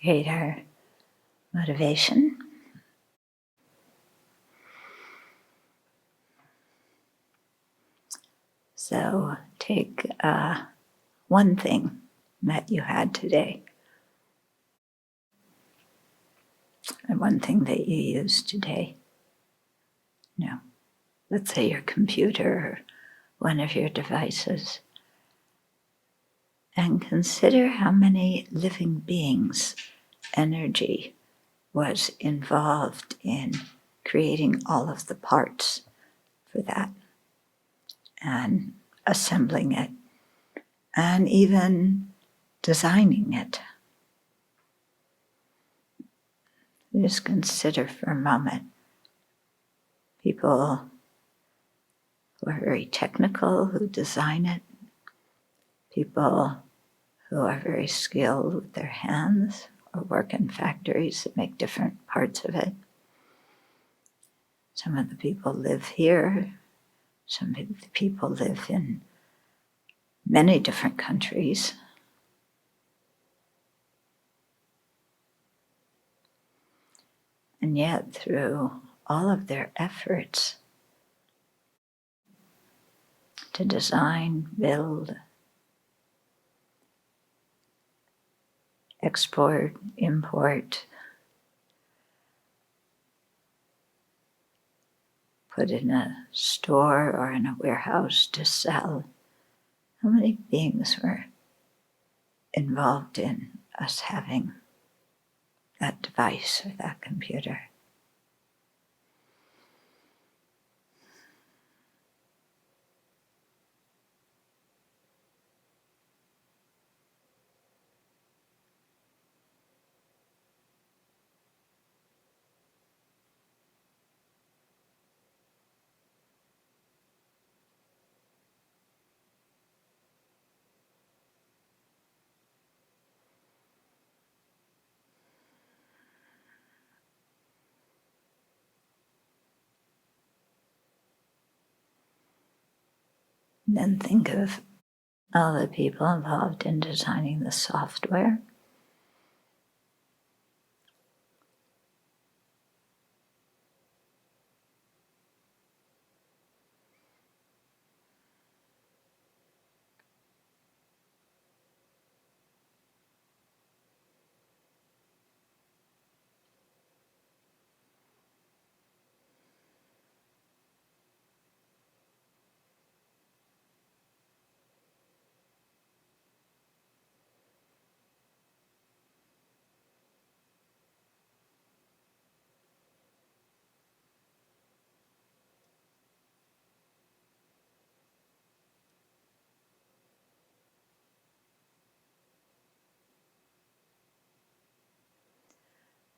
create our motivation. So take one thing that you had today, and one thing that you used today. Let's say your computer or one of your devices, and consider how many living beings' energy was involved in creating all of the parts for that and assembling it and even designing it. Just consider for a moment people who are very technical, who design it, people who are very skilled with their hands or work in factories that make different parts of it. Some of the people live here. Some of the people live in many different countries. And yet, through all of their efforts to design, build, export, import, put in a store or in a warehouse to sell, how many beings were involved in us having that device or that computer? And then think of all the people involved in designing the software.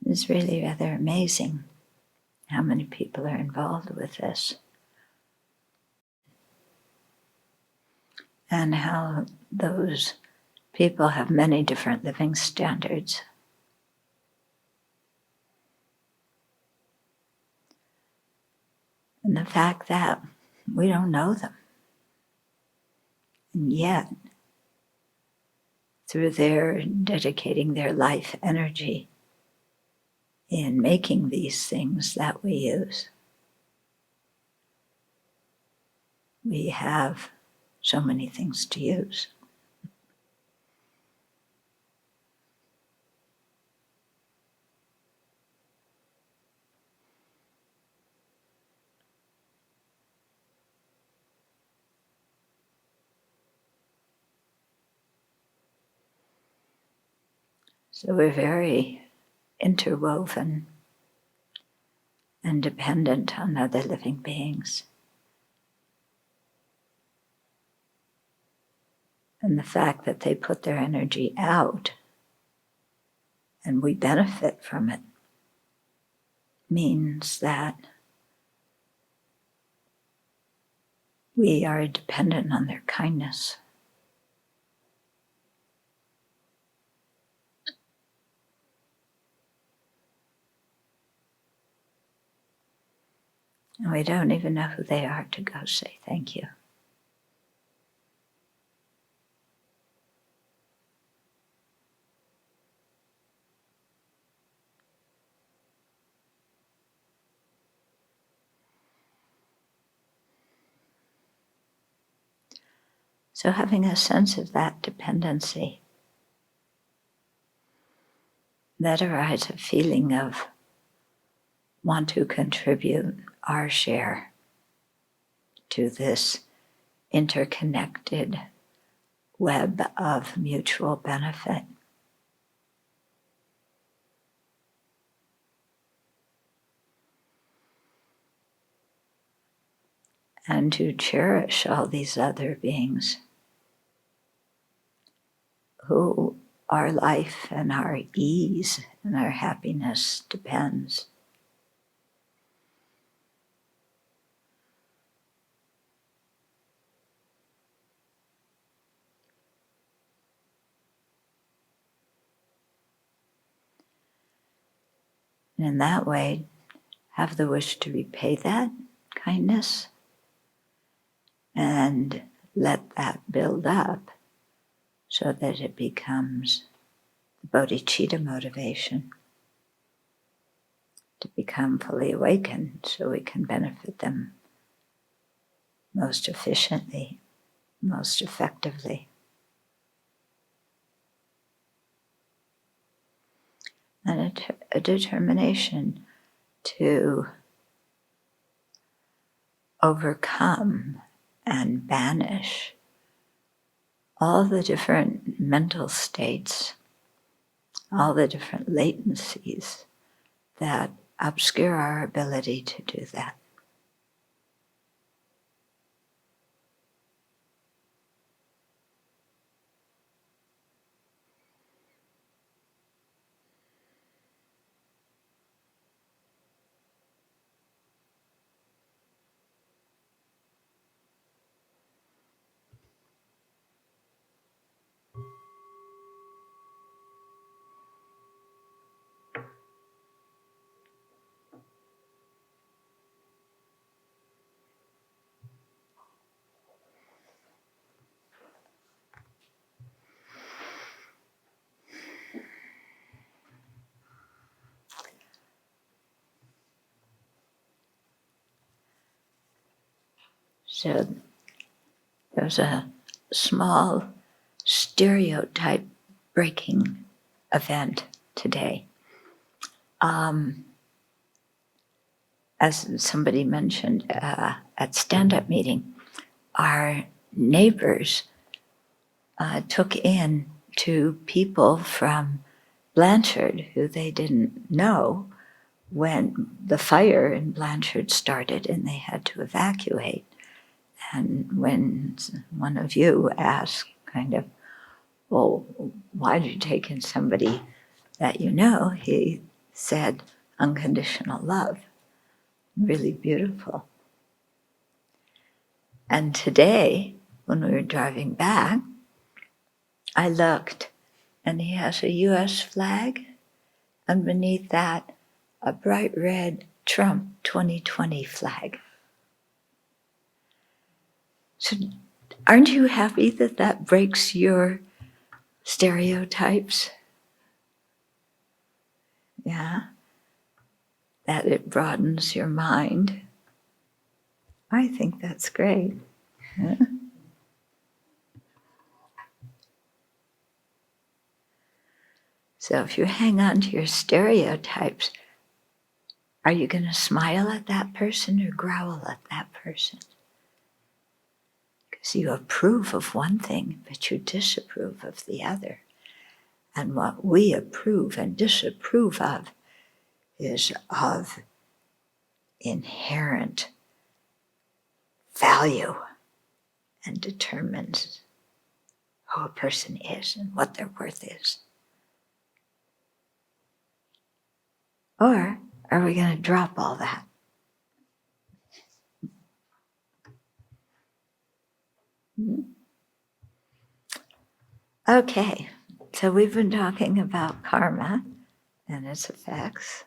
It's really rather amazing how many people are involved with this. And how those people have many different living standards. And the fact that we don't know them. And yet, through their dedicating their life energy in making these things that we use, we have so many things to use. So we're very interwoven and dependent on other living beings. And the fact that they put their energy out and we benefit from it means that we are dependent on their kindness. And we don't even know who they are to go say thank you. So having a sense of that dependency, that arises a feeling of want to contribute our share to this interconnected web of mutual benefit. And to cherish all these other beings who our life and our ease and our happiness depends. And in that way, have the wish to repay that kindness and let that build up so that it becomes the bodhichitta motivation to become fully awakened so we can benefit them most efficiently, most effectively. And a determination to overcome and banish all the different mental states, all the different latencies that obscure our ability to do that. So there's a small stereotype breaking event today. As somebody mentioned at stand-up meeting, our neighbors took in two people from Blanchard who they didn't know when the fire in Blanchard started and they had to evacuate. And when one of you asked kind of, well, why did you take in somebody that you know? He said, unconditional love. Really beautiful. And today, when we were driving back, I looked and he has a US flag, and beneath that, a bright red Trump 2020 flag. So aren't you happy that that breaks your stereotypes? Yeah, that it broadens your mind. I think that's great. Yeah. So if you hang on to your stereotypes, are you going to smile at that person or growl at that person? Because you approve of one thing, but you disapprove of the other. And what we approve and disapprove of is of inherent value and determines who a person is and what their worth is. Or are we going to drop all that? Okay, so we've been talking about karma and its effects.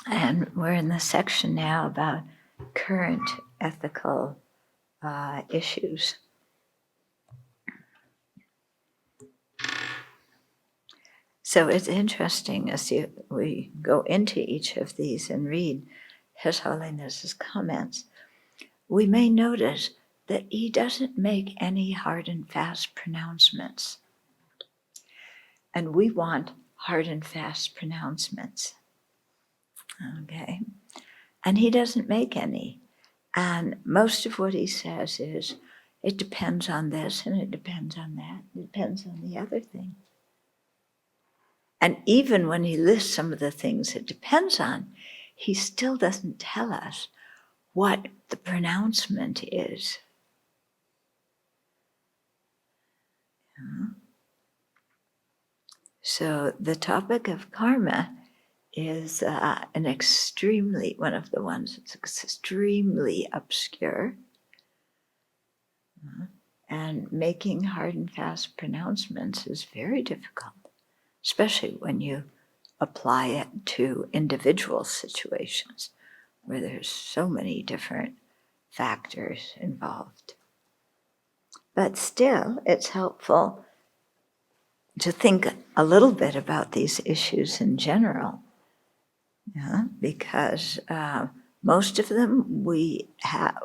And we're in the section now about current ethical issues. So it's interesting as we go into each of these and read His Holiness's comments, we may notice that he doesn't make any hard and fast pronouncements. And we want hard and fast pronouncements. Okay? And he doesn't make any. And most of what he says is, it depends on this and it depends on that. It depends on the other thing. And even when he lists some of the things it depends on, he still doesn't tell us what the pronouncement is. So the topic of karma is one of the ones that's extremely obscure. And making hard and fast pronouncements is very difficult, especially when you apply it to individual situations where there's so many different factors involved. But still, it's helpful to think a little bit about these issues in general, because most of them we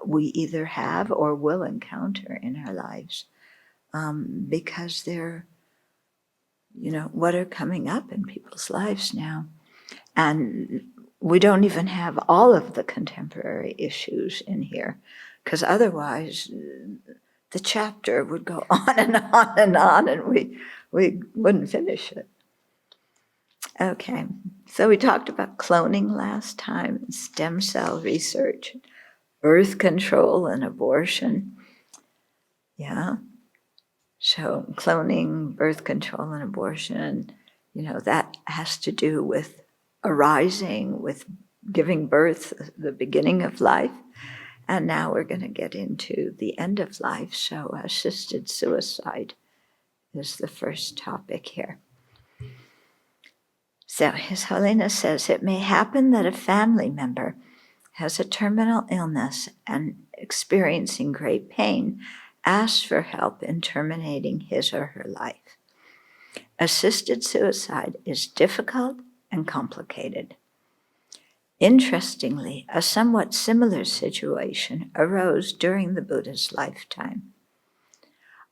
either have or will encounter in our lives, because they're, what are coming up in people's lives now. And we don't even have all of the contemporary issues in here, because otherwise the chapter would go on and on and on, and we wouldn't finish it. Okay, so we talked about cloning last time, stem cell research, birth control and abortion. Yeah. So cloning, birth control and abortion, that has to do with arising, with giving birth, the beginning of life. And now we're going to get into the end of life. So assisted suicide is the first topic here. So His Holiness says, it may happen that a family member has a terminal illness and experiencing great pain asks for help in terminating his or her life. Assisted suicide is difficult and complicated. Interestingly, a somewhat similar situation arose during the Buddha's lifetime.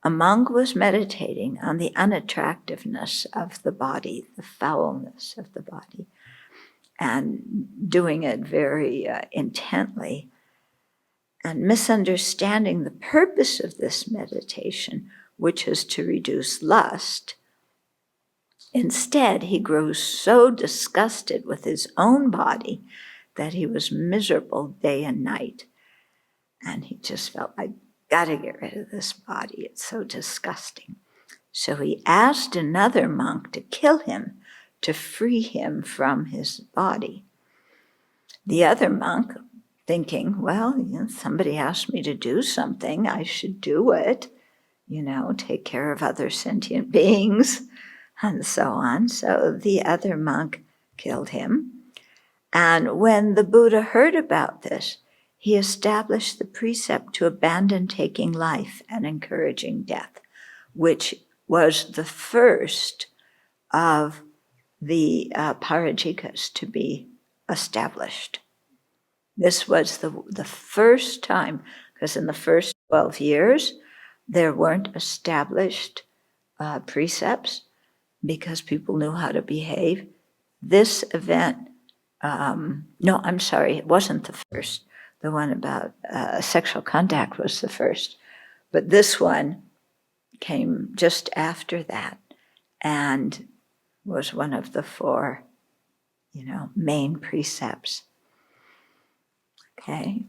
A monk was meditating on the unattractiveness of the body, the foulness of the body, and doing it very intently, and misunderstanding the purpose of this meditation, which is to reduce lust. Instead, he grew so disgusted with his own body that he was miserable day and night. And he just felt, I gotta get rid of this body, it's so disgusting. So he asked another monk to kill him, to free him from his body. The other monk, thinking, well, somebody asked me to do something, I should do it, take care of other sentient beings, and so on. So the other monk killed him. And when the Buddha heard about this, he established the precept to abandon taking life and encouraging death, which was the first of the parajikas to be established. This was the first time, because in the first 12 years, there weren't established precepts because people knew how to behave. This event, it wasn't the first. The one about sexual contact was the first. But this one came just after that and was one of the 4, main precepts. Okay,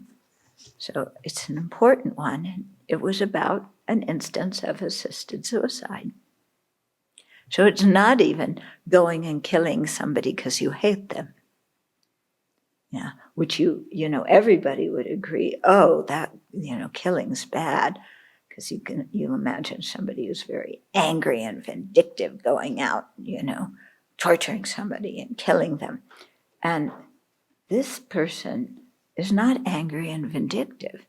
so it's an important one. It was about an instance of assisted suicide. So it's not even going and killing somebody because you hate them. Yeah, which everybody would agree, that, killing's bad, because you imagine somebody who's very angry and vindictive going out, torturing somebody and killing them. And this person is not angry and vindictive.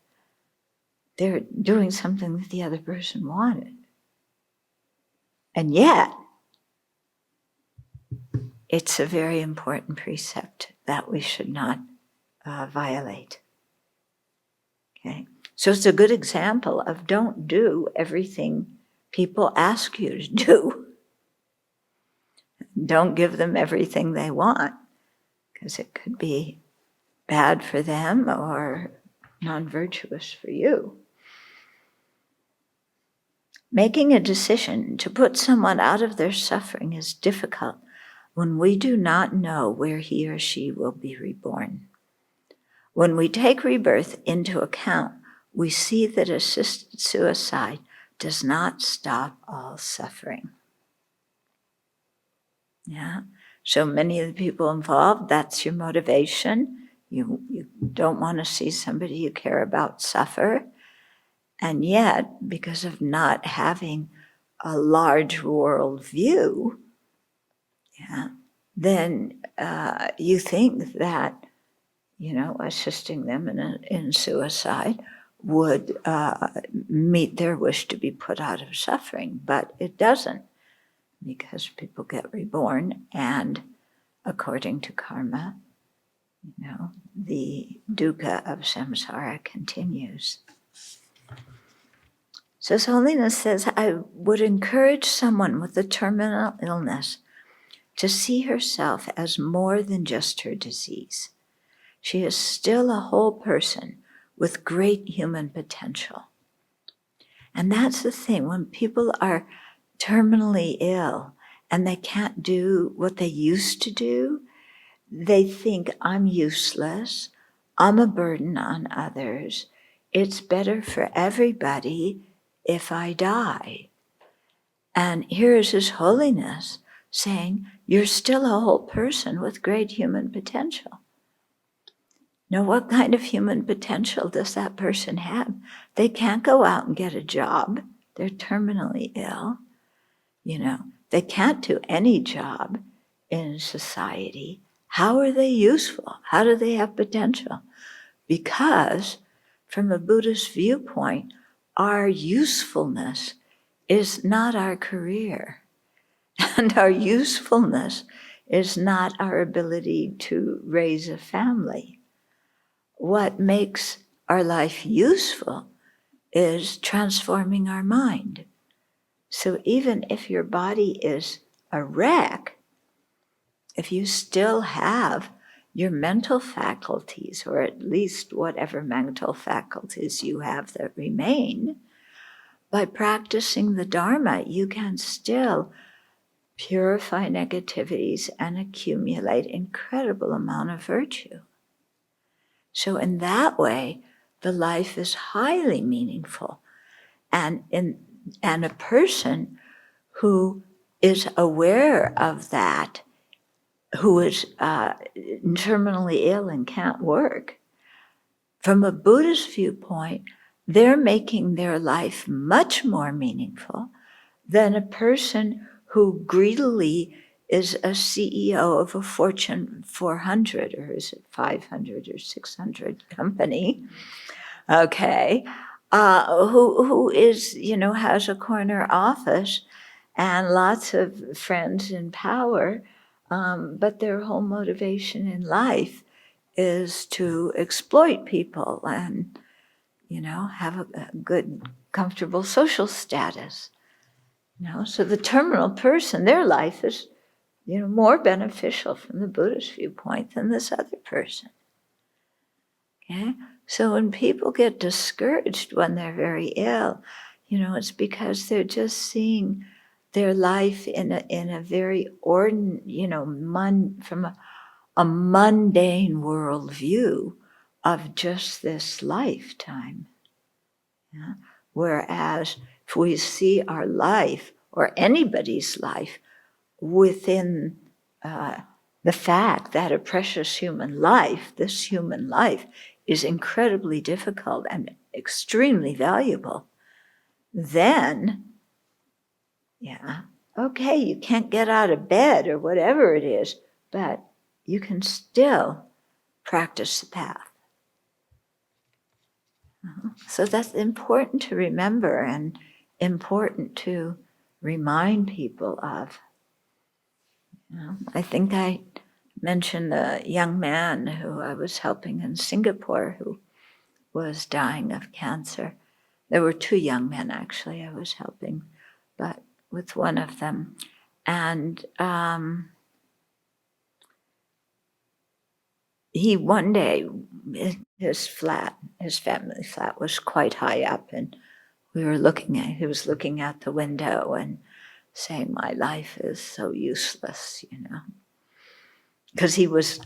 They're doing something that the other person wanted. And yet, it's a very important precept that we should not violate. Okay? So it's a good example of don't do everything people ask you to do. Don't give them everything they want, because it could be bad for them or non-virtuous for you. Making a decision to put someone out of their suffering is difficult when we do not know where he or she will be reborn. When we take rebirth into account, we see that assisted suicide does not stop all suffering. Yeah. So many of the people involved, that's your motivation. You don't want to see somebody you care about suffer. And yet, because of not having a large world view, yeah, then you think that, assisting them in suicide would meet their wish to be put out of suffering. But it doesn't, because people get reborn, and according to karma, the dukkha of samsara continues. So His Holiness says, I would encourage someone with a terminal illness to see herself as more than just her disease. She is still a whole person with great human potential. And that's the thing, when people are terminally ill and they can't do what they used to do, they think, I'm useless, I'm a burden on others, it's better for everybody if I die. And here is His Holiness saying, you're still a whole person with great human potential. Now, what kind of human potential does that person have? They can't go out and get a job. They're terminally ill. They can't do any job in society. How are they useful? How do they have potential? Because from a Buddhist viewpoint, our usefulness is not our career. And our usefulness is not our ability to raise a family. What makes our life useful is transforming our mind. So even if your body is a wreck, if you still have your mental faculties, or at least whatever mental faculties you have that remain, by practicing the Dharma, you can still purify negativities and accumulate incredible amount of virtue. So in that way, the life is highly meaningful. And a person who is aware of that, who is terminally ill and can't work, from a Buddhist viewpoint, they're making their life much more meaningful than a person who greedily is a CEO of a Fortune 400, or is it 500 or 600 company, okay, who is, has a corner office and lots of friends in power, but their whole motivation in life is to exploit people and, have a good, comfortable social status. So the terminal person, their life is, more beneficial from the Buddhist viewpoint than this other person. Okay? So when people get discouraged when they're very ill, it's because they're just seeing their life in a very from a mundane world view of just this lifetime. Yeah? Whereas if we see our life, or anybody's life, within the fact that a precious human life, this human life, is incredibly difficult and extremely valuable, then, okay, you can't get out of bed or whatever it is, but you can still practice the path. So that's important to remember and important to remind people of. I think I mention the young man who I was helping in Singapore who was dying of cancer. There were two young men, actually, I was helping, but with one of them. And he one day, his family flat was quite high up, and he was looking out the window and saying, my life is so useless, because he was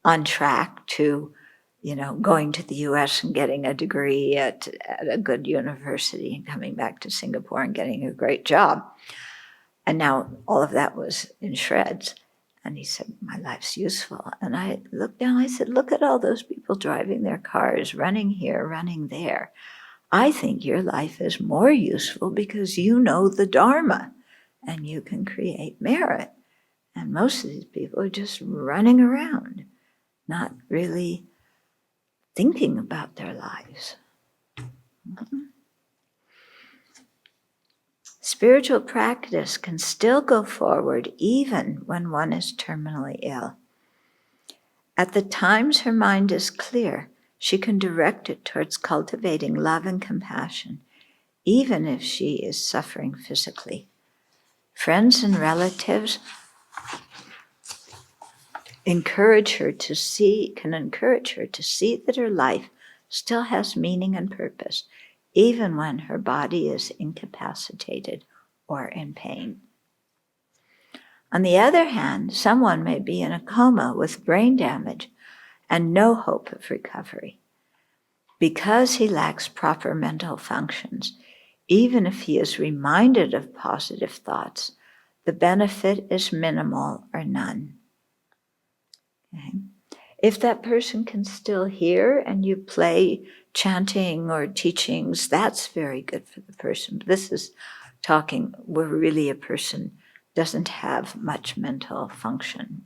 on track to, going to the US and getting a degree at a good university and coming back to Singapore and getting a great job. And now all of that was in shreds. And he said, my life's useful. And I looked down, I said, look at all those people driving their cars, running here, running there. I think your life is more useful because you know the Dharma and you can create merit. And most of these people are just running around, not really thinking about their lives. Spiritual practice can still go forward even when one is terminally ill. At the times her mind is clear, she can direct it towards cultivating love and compassion, even if she is suffering physically. Friends and relatives can encourage her to see that her life still has meaning and purpose, even when her body is incapacitated or in pain. On the other hand, someone may be in a coma with brain damage and no hope of recovery. Because he lacks proper mental functions, even if he is reminded of positive thoughts, the benefit is minimal or none. Okay. If that person can still hear and you play chanting or teachings, that's very good for the person. But this is talking where really a person doesn't have much mental function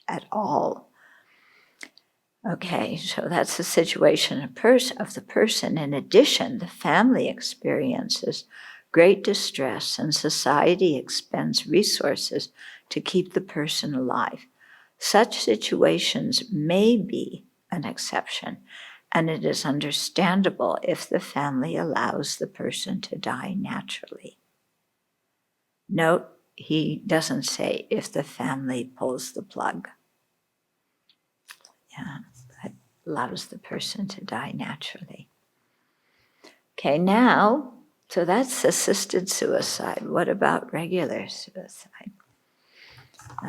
at all. Okay, so that's the situation of the person. In addition, the family experiences great distress and society expends resources to keep the person alive. Such situations may be an exception, and it is understandable if the family allows the person to die naturally. Note, he doesn't say if the family pulls the plug. Yeah, but allows the person to die naturally. Okay, now, so that's assisted suicide. What about regular suicide?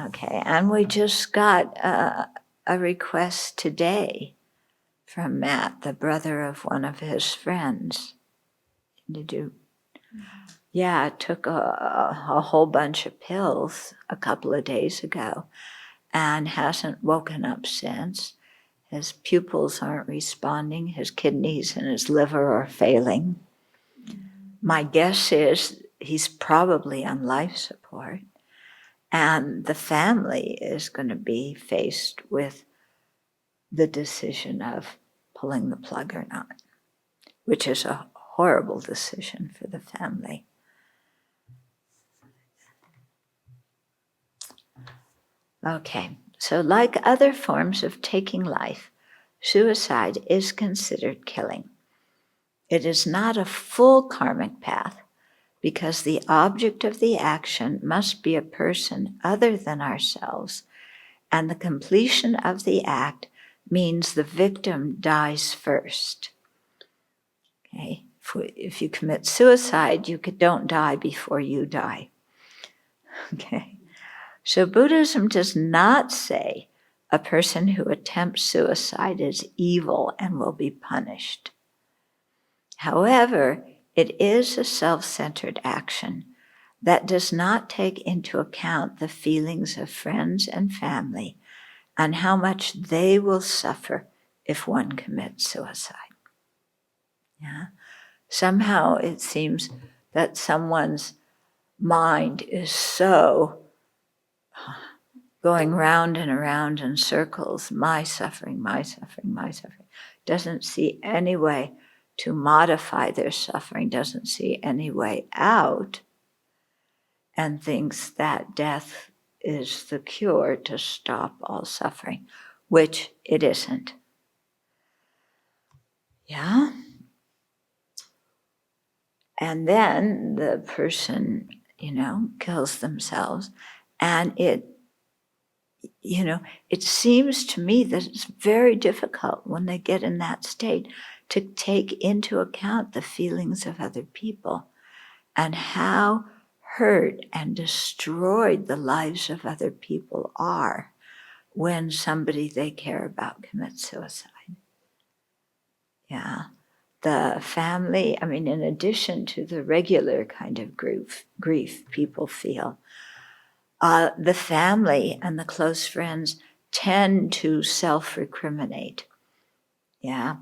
Okay, and we just got a request today from Matt, the brother of one of his friends. Did you? Yeah, took a whole bunch of pills a couple of days ago and hasn't woken up since. His pupils aren't responding. His kidneys and his liver are failing. My guess is he's probably on life support. And the family is going to be faced with the decision of pulling the plug or not, which is a horrible decision for the family. Okay, so like other forms of taking life, suicide is considered killing. It is not a full karmic path because the object of the action must be a person other than ourselves, and the completion of the act means the victim dies first. Okay, if you commit suicide, you don't die before you die. Okay. So Buddhism does not say a person who attempts suicide is evil and will be punished. However, it is a self-centered action that does not take into account the feelings of friends and family and how much they will suffer if one commits suicide. Yeah? Somehow it seems that someone's mind is so going round and around in circles, my suffering, my suffering, my suffering, doesn't see any way to modify their suffering, doesn't see any way out, and thinks that death is the cure to stop all suffering, which it isn't. Yeah? And then the person, kills themselves, and it seems to me that it's very difficult when they get in that state to take into account the feelings of other people and how hurt and destroyed the lives of other people are when somebody they care about commits suicide. Yeah. The family, in addition to the regular kind of grief people feel, the family and the close friends tend to self-recriminate. Yeah.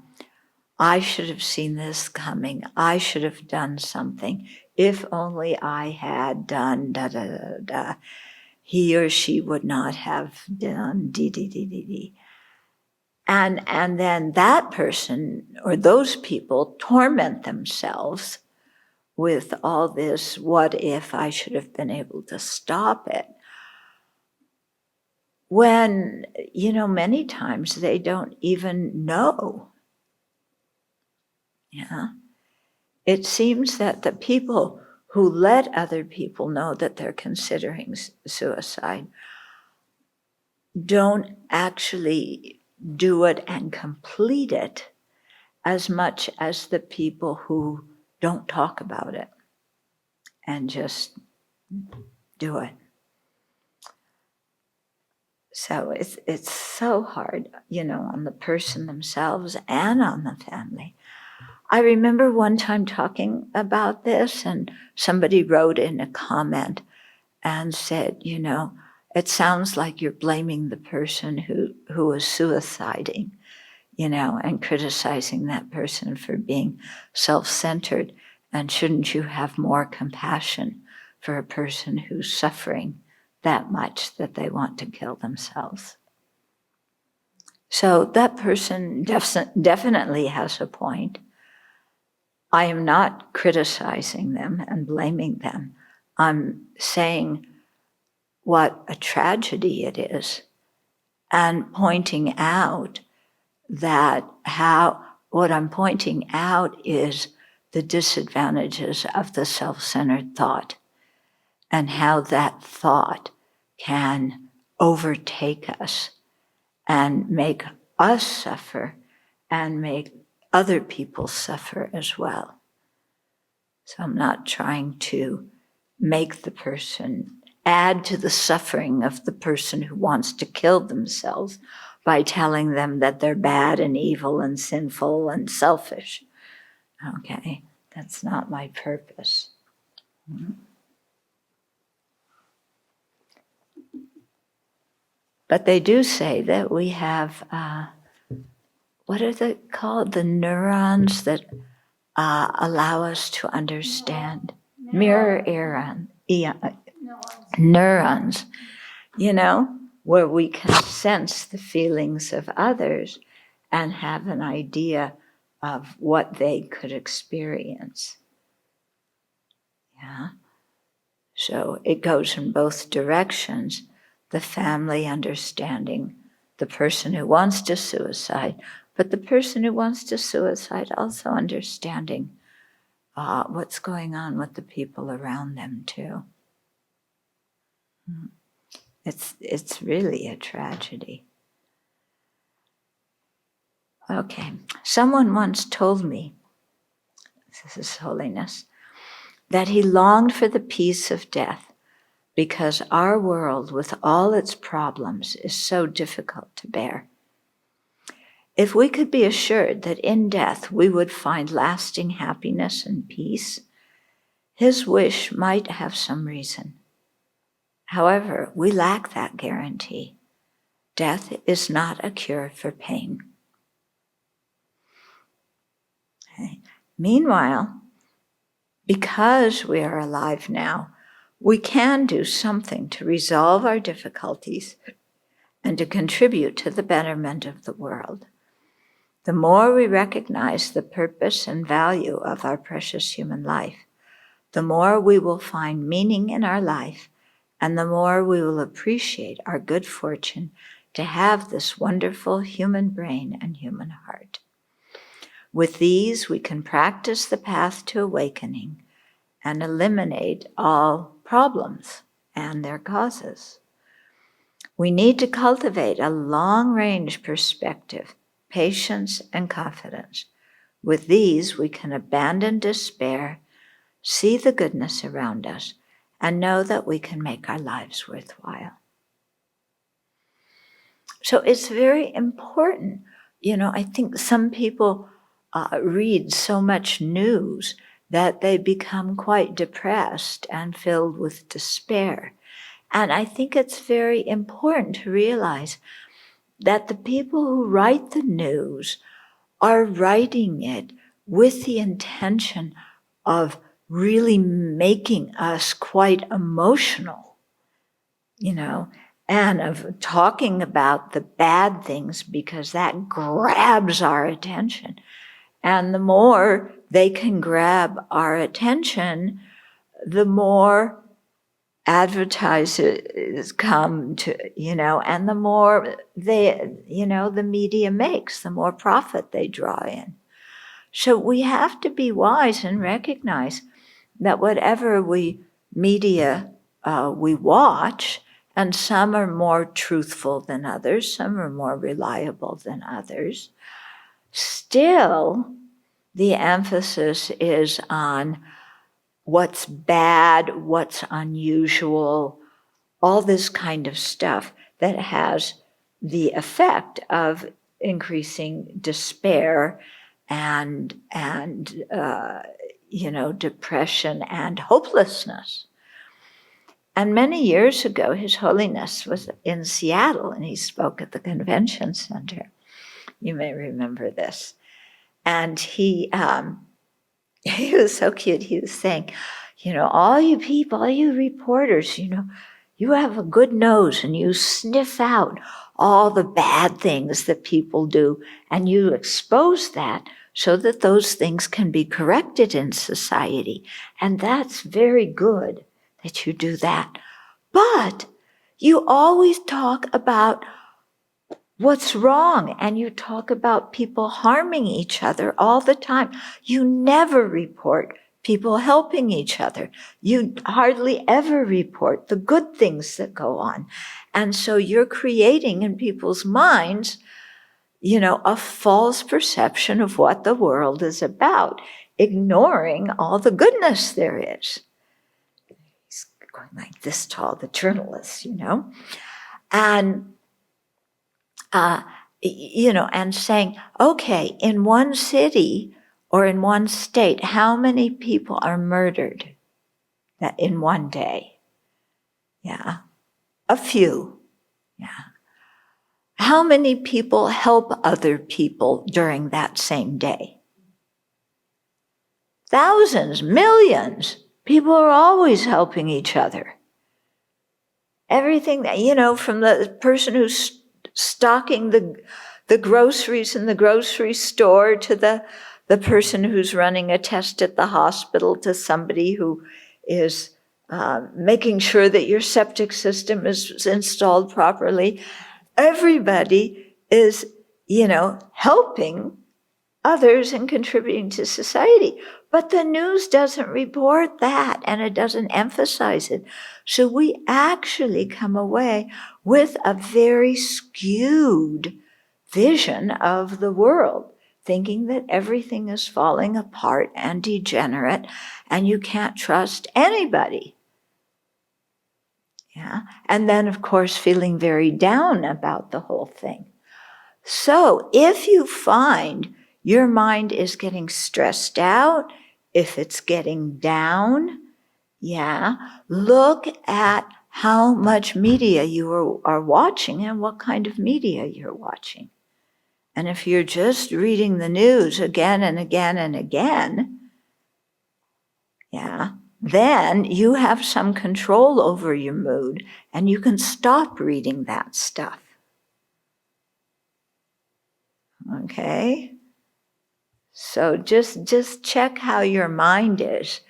I should have seen this coming. I should have done something. If only I had done da-da-da-da. He or she would not have done d-d-d-d-d. And then that person or those people torment themselves with all this, what if I should have been able to stop it? When, many times they don't even know. Yeah. It seems that the people who let other people know that they're considering suicide don't actually do it and complete it as much as the people who don't talk about it and just do it. So it's so hard, on the person themselves and on the family. I remember one time talking about this, and somebody wrote in a comment and said, it sounds like you're blaming the person who is suiciding, and criticizing that person for being self-centered. And shouldn't you have more compassion for a person who's suffering that much that they want to kill themselves? So that person definitely has a point. I am not criticizing them and blaming them. I'm saying what a tragedy it is and pointing out that what I'm pointing out is the disadvantages of the self-centered thought and how that thought can overtake us and make us suffer and make other people suffer as well. So I'm not trying to make the person add to the suffering of the person who wants to kill themselves by telling them that they're bad and evil and sinful and selfish. Okay, that's not my purpose. But they do say that we have, what are they called? The neurons that allow us to understand. Neurons, where we can sense the feelings of others and have an idea of what they could experience. Yeah. So it goes in both directions. The family understanding the person who wants to suicide, but the person who wants to suicide also understanding what's going on with the people around them too. It's really a tragedy. Okay, someone once told me, this is holiness, that he longed for the peace of death because our world with all its problems is so difficult to bear. If we could be assured that in death we would find lasting happiness and peace, his wish might have some reason. However, we lack that guarantee. Death is not a cure for pain. Okay. Meanwhile, because we are alive now, we can do something to resolve our difficulties and to contribute to the betterment of the world. The more we recognize the purpose and value of our precious human life, the more we will find meaning in our life and the more we will appreciate our good fortune to have this wonderful human brain and human heart. With these, we can practice the path to awakening and eliminate all problems and their causes. We need to cultivate a long-range perspective, patience, and confidence. With these, we can abandon despair, see the goodness around us, and know that we can make our lives worthwhile. So it's very important. I think some people read so much news that they become quite depressed and filled with despair. And I think it's very important to realize that the people who write the news are writing it with the intention of really making us quite emotional, and of talking about the bad things because that grabs our attention. And the more they can grab our attention, the more advertisers come to, and the more the media makes, the more profit they draw in. So we have to be wise and recognize that whatever media we watch, and some are more truthful than others, some are more reliable than others, still the emphasis is on what's bad, what's unusual, all this kind of stuff that has the effect of increasing despair and depression and hopelessness. And many years ago, His Holiness was in Seattle and he spoke at the convention center. You may remember this. And he was so cute. He was saying, all you people, all you reporters, you have a good nose and you sniff out all the bad things that people do and you expose that so that those things can be corrected in society. And that's very good that you do that. But you always talk about what's wrong, and you talk about people harming each other all the time. You never report people helping each other. You hardly ever report the good things that go on. And so you're creating in people's minds, a false perception of what the world is about, ignoring all the goodness there is. He's going like this tall, the journalist, and and saying, okay, in one city or in one state, how many people are murdered in one day? Yeah, a few. Yeah. How many people help other people during that same day? Thousands, millions. People are always helping each other. Everything that, from the person who's stocking the groceries in the grocery store to the person who's running a test at the hospital to somebody who is making sure that your septic system is installed properly. Everybody is, helping others and contributing to society. But the news doesn't report that, and it doesn't emphasize it. So we actually come away with a very skewed vision of the world, thinking that everything is falling apart and degenerate, and you can't trust anybody. Yeah. And then, of course, feeling very down about the whole thing. So if you find your mind is getting stressed out, if it's getting down, look at how much media you are watching and what kind of media you're watching. And if you're just reading the news again and again and again, then you have some control over your mood and you can stop reading that stuff. Okay? So just check how your mind is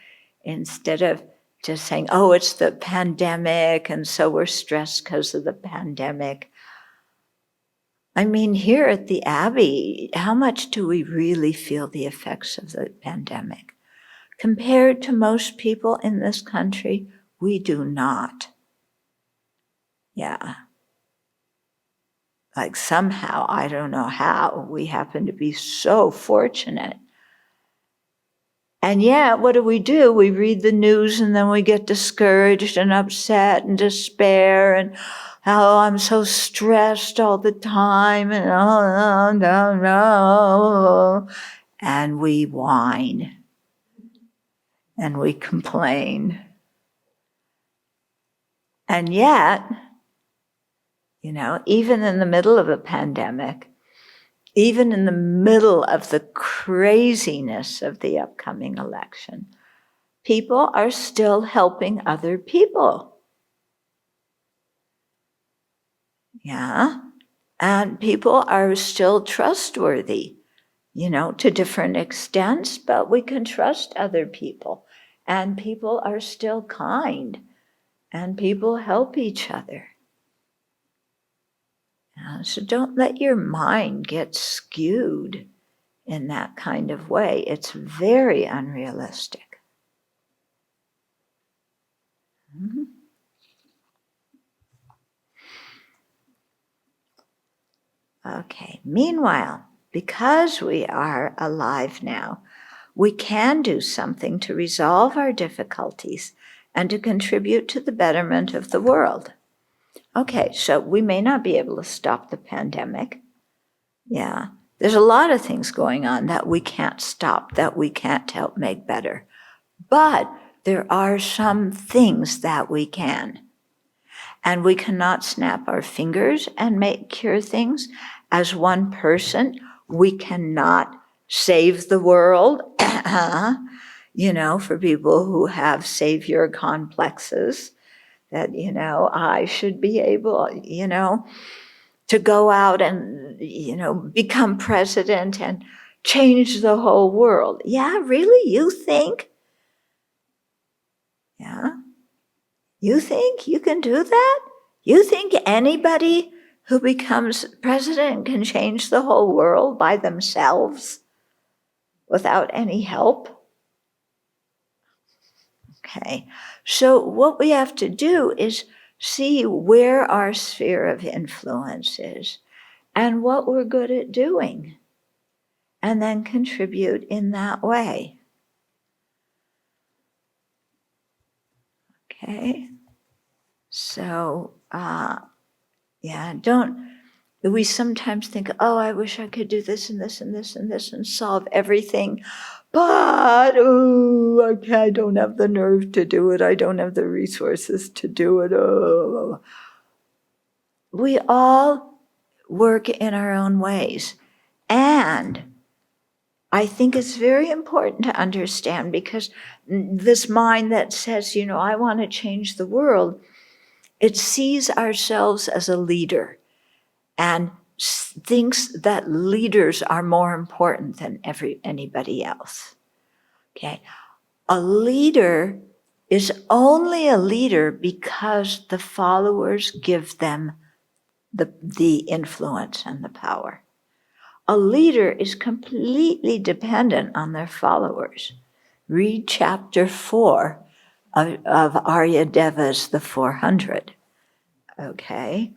instead of just saying, oh, it's the pandemic, and so we're stressed because of the pandemic. I mean, here at the Abbey, how much do we really feel the effects of the pandemic? Compared to most people in this country, we do not. Yeah. Like somehow, I don't know how, we happen to be so fortunate. And yet, what do? We read the news and then we get discouraged and upset and despair and how I'm so stressed all the time and and we whine and we complain. And yet, even in the middle of a pandemic, even in the middle of the craziness of the upcoming election, people are still helping other people. Yeah. And people are still trustworthy, to different extents, but we can trust other people. And people are still kind. And people help each other. So don't let your mind get skewed in that kind of way. It's very unrealistic. Mm-hmm. Okay, meanwhile, because we are alive now, we can do something to resolve our difficulties and to contribute to the betterment of the world. Okay, so we may not be able to stop the pandemic. Yeah, there's a lot of things going on that we can't stop, that we can't help make better. But there are some things that we can. And we cannot snap our fingers and cure things. As one person, we cannot save the world, for people who have savior complexes, that, I should be able, to go out and, become president and change the whole world. Yeah, really? You think? Yeah? You think you can do that? You think anybody who becomes president can change the whole world by themselves without any help? Okay, so what we have to do is see where our sphere of influence is and what we're good at doing, and then contribute in that way. Okay, so we sometimes think, oh, I wish I could do this and this and this and this and solve everything, but I don't have the nerve to do it. I don't have the resources to do it. Oh. We all work in our own ways. And I think it's very important to understand, because this mind that says, I want to change the world, it sees ourselves as a leader and thinks that leaders are more important than anybody else. Okay, a leader is only a leader because the followers give them the influence and the power. A leader is completely dependent on their followers. Read chapter 4 of Aryadeva's The 400. Okay?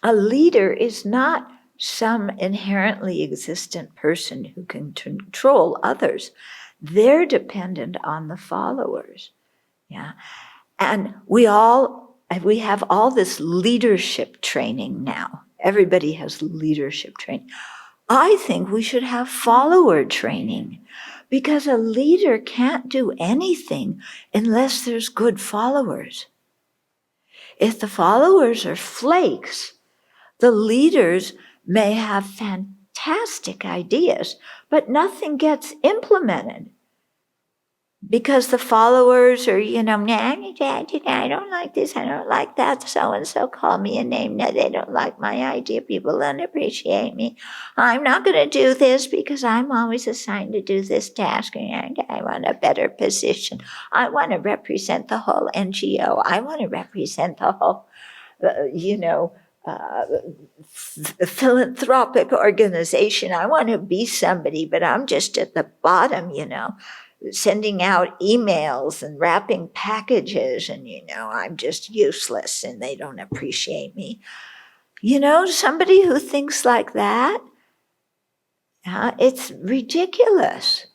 A leader is not some inherently existent person who can control others. They're dependent on the followers. Yeah. And we have all this leadership training now. Everybody has leadership training. I think we should have follower training, because a leader can't do anything unless there's good followers. If the followers are flakes, the leaders may have fantastic ideas, but nothing gets implemented. because the followers are, nah, I don't like this, I don't like that, so-and-so called me a name, no, they don't like my idea, people don't appreciate me. I'm not going to do this because I'm always assigned to do this task, and I want a better position. I want to represent the whole NGO. I want to represent the whole, philanthropic organization. I want to be somebody, but I'm just at the bottom, sending out emails and wrapping packages, and I'm just useless and they don't appreciate me. Somebody who thinks like that, it's ridiculous.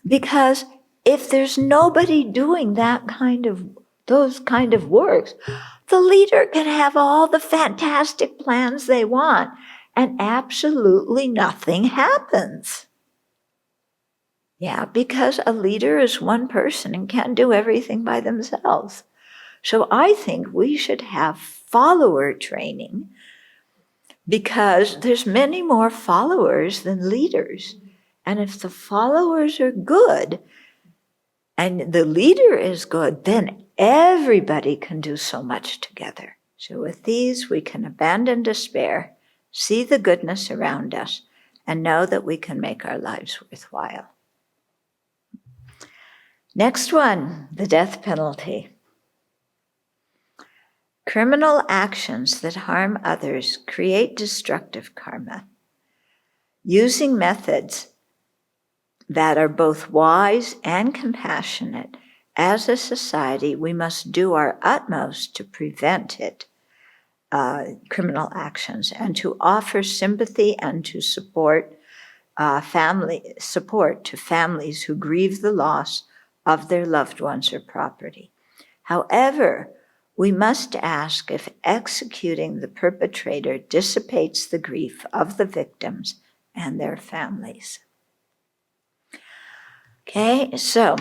Because if there's nobody doing those kind of works, the leader can have all the fantastic plans they want and absolutely nothing happens. Yeah, because a leader is one person and can't do everything by themselves. So I think we should have follower training, because there's many more followers than leaders. And if the followers are good and the leader is good, then everybody can do so much together. So with these, we can abandon despair, see the goodness around us, and know that we can make our lives worthwhile. Next one, the death penalty. Criminal actions that harm others create destructive karma. Using methods that are both wise and compassionate, as a society, we must do our utmost to prevent it, criminal actions, and to offer sympathy and to support to families who grieve the loss of their loved ones or property. However, we must ask if executing the perpetrator dissipates the grief of the victims and their families. Okay, so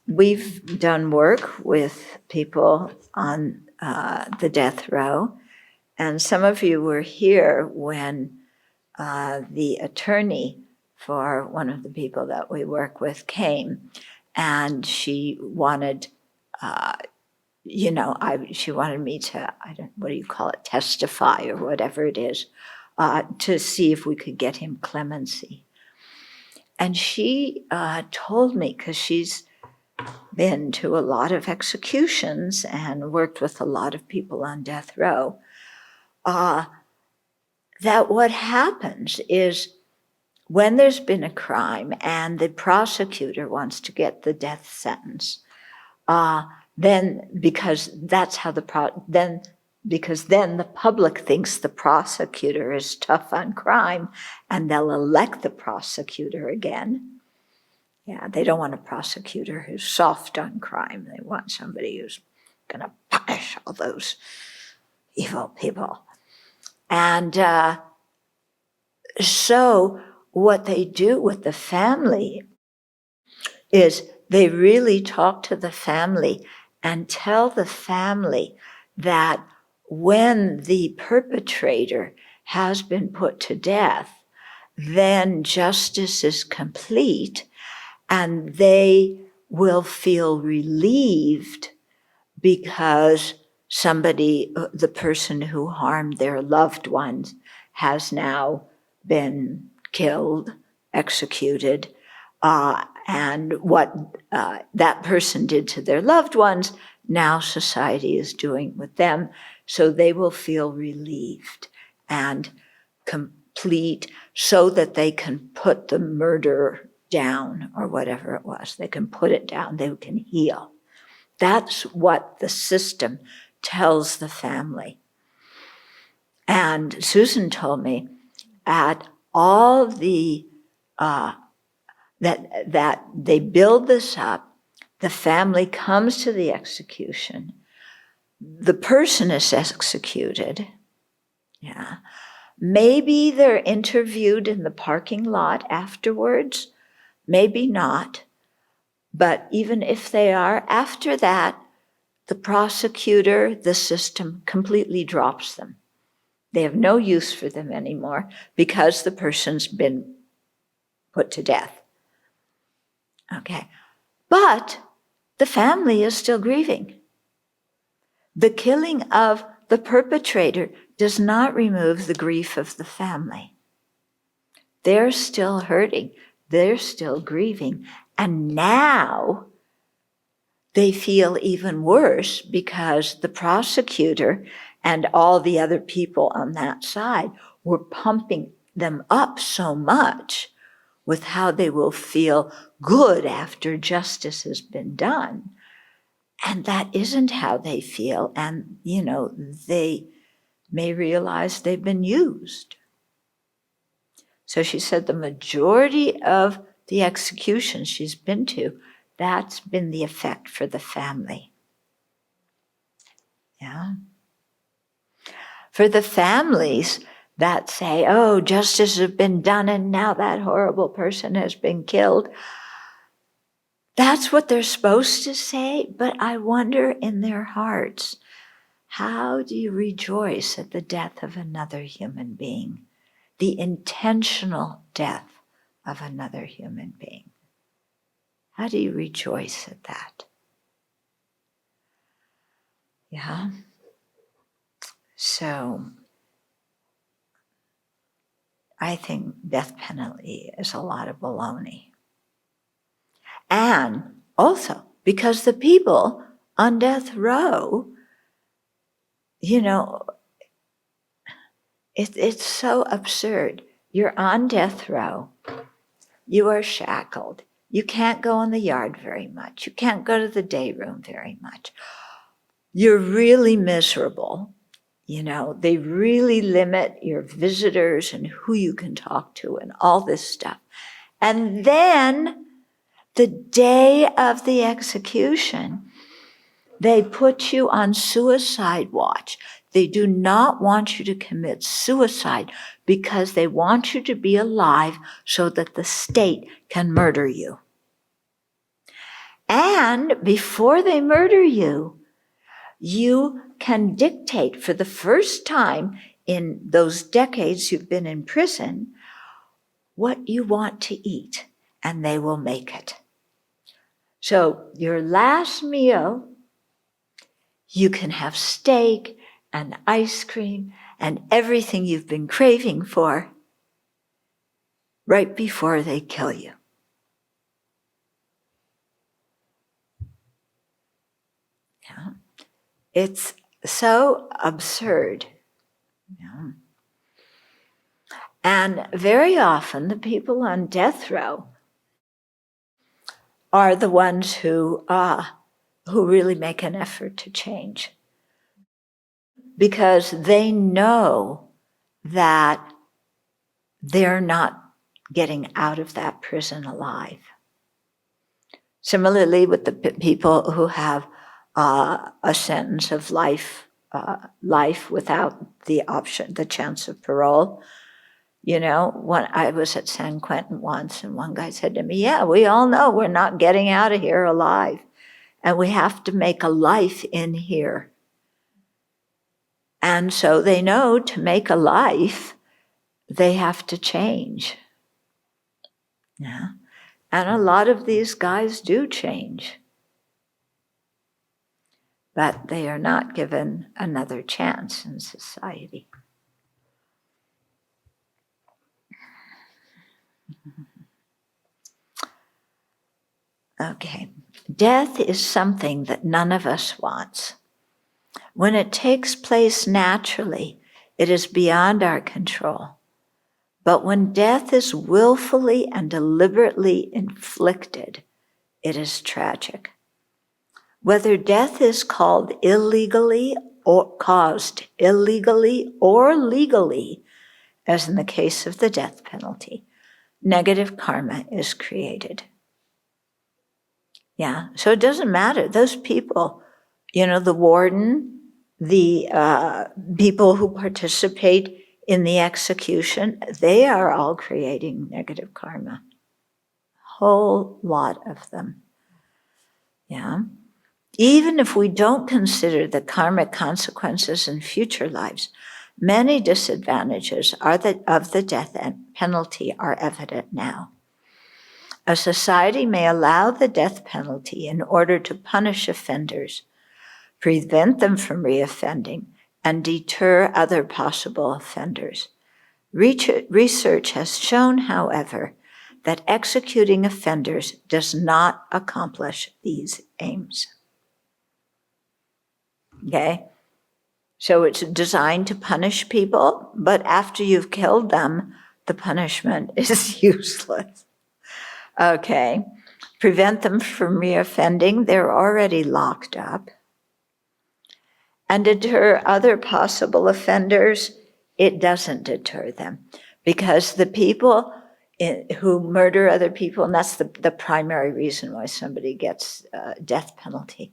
we've done work with people on the death row, and some of you were here when the attorney for one of the people that we work with came, and she wanted, she wanted me to, testify or whatever it is, to see if we could get him clemency. And she told me, because she's been to a lot of executions and worked with a lot of people on death row, that what happens is when there's been a crime and the prosecutor wants to get the death sentence, then because then the public thinks the prosecutor is tough on crime, and they'll elect the prosecutor again. Yeah, they don't want a prosecutor who's soft on crime. They want somebody who's going to punish all those evil people. And so what they do with the family is they really talk to the family and tell the family that when the perpetrator has been put to death, then justice is complete and they will feel relieved because the person who harmed their loved ones has now been killed, executed, and what that person did to their loved ones, now society is doing with them. So they will feel relieved and complete so that they can put the murder down or whatever it was. They can put it down, they can heal. That's what the system tells the family. And Susan told me at all the, that they build this up, the family comes to the execution, the person is executed, yeah. Maybe they're interviewed in the parking lot afterwards, maybe not. But even if they are, after that, the prosecutor, the system completely drops them. They have no use for them anymore because the person's been put to death. Okay. But the family is still grieving. The killing of the perpetrator does not remove the grief of the family. They're still hurting. They're still grieving. And now they feel even worse because the prosecutor and all the other people on that side were pumping them up so much with how they will feel good after justice has been done. And that isn't how they feel. And, they may realize they've been used. So she said the majority of the executions she's been to, that's been the effect for the family. Yeah. For the families that say, oh, justice has been done and now that horrible person has been killed, that's what they're supposed to say, but I wonder in their hearts, how do you rejoice at the death of another human being? The intentional death of another human being. How do you rejoice at that? Yeah. So I think death penalty is a lot of baloney. And also because the people on death row, it's so absurd. You're on death row. You are shackled. You can't go in the yard very much. You can't go to the day room very much. You're really miserable. They really limit your visitors and who you can talk to and all this stuff. And then the day of the execution, they put you on suicide watch. They do not want you to commit suicide because they want you to be alive so that the state can murder you. And before they murder you, you can dictate for the first time in those decades you've been in prison what you want to eat, and they will make it. So your last meal, you can have steak and ice cream and everything you've been craving for right before they kill you. Yeah. It's so absurd. Yeah. And very often the people on death row are the ones who really make an effort to change, because they know that they're not getting out of that prison alive. Similarly, with the people who have a sentence of life without the chance of parole. When I was at San Quentin once, and one guy said to me, yeah, we all know we're not getting out of here alive, and we have to make a life in here. And so they know to make a life, they have to change. Yeah. And a lot of these guys do change, but they are not given another chance in society. Okay, death is something that none of us wants. When it takes place naturally, it is beyond our control. But when death is willfully and deliberately inflicted, it is tragic. Whether death is caused illegally or legally, as in the case of the death penalty, negative karma is created. Yeah, so it doesn't matter. Those people, the warden, the people who participate in the execution, they are all creating negative karma. Whole lot of them. Yeah. Even if we don't consider the karmic consequences in future lives, many disadvantages of the death penalty are evident now. A society may allow the death penalty in order to punish offenders, prevent them from reoffending, and deter other possible offenders. Research has shown, however, that executing offenders does not accomplish these aims. Okay? So it's designed to punish people, but after you've killed them, the punishment is useless. Okay. Prevent them from reoffending. They're already locked up. And deter other possible offenders. It doesn't deter them, because the people who murder other people, and that's the primary reason why somebody gets death penalty,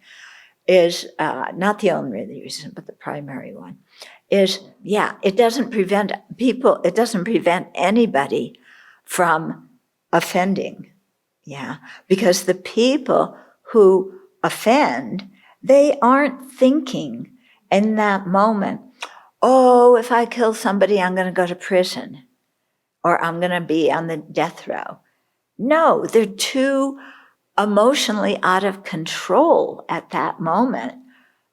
is not the only reason, but the primary one, is, it doesn't prevent people, it doesn't prevent anybody from offending, because the people who offend, they aren't thinking in that moment, oh, if I kill somebody, I'm going to go to prison, or I'm going to be on the death row. No, they're too emotionally out of control at that moment,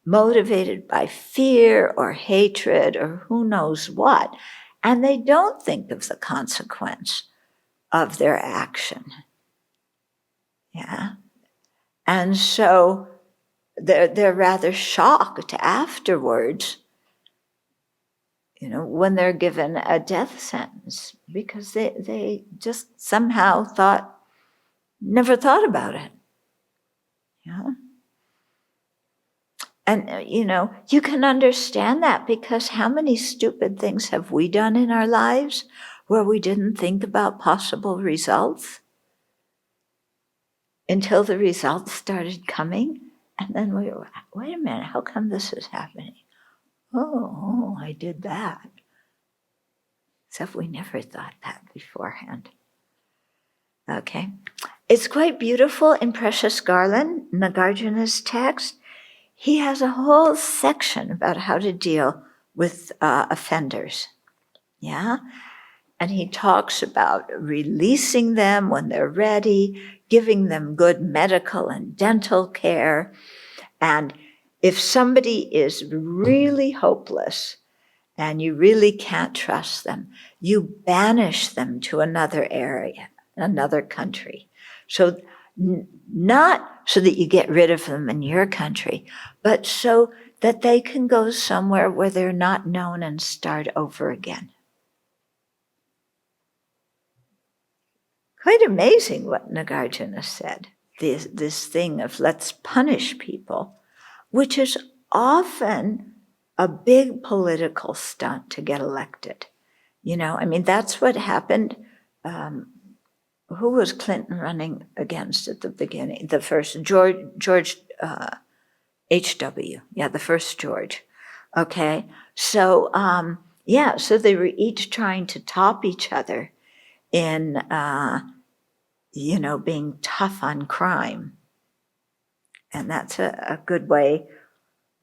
motivated by fear or hatred or who knows what, and they don't think of the consequence of their action. And so they're rather shocked afterwards, when they're given a death sentence, because they just somehow never thought about it. And, you can understand that, because how many stupid things have we done in our lives where we didn't think about possible results until the results started coming? And then we were, wait a minute, how come this is happening? Oh, I did that. Except we never thought that beforehand. Okay. It's quite beautiful in Precious Garland, Nagarjuna's text. He has a whole section about how to deal with offenders. And he talks about releasing them when they're ready, giving them good medical and dental care. And if somebody is really hopeless and you really can't trust them, you banish them to another area, another country. So not so that you get rid of them in your country, but so that they can go somewhere where they're not known and start over again. Quite amazing what Nagarjuna said. This thing of let's punish people, which is often a big political stunt to get elected. That's what happened. Who was Clinton running against at the beginning? The first, George H.W. The first George. Okay. So, so they were each trying to top each other in, being tough on crime. And that's a good way,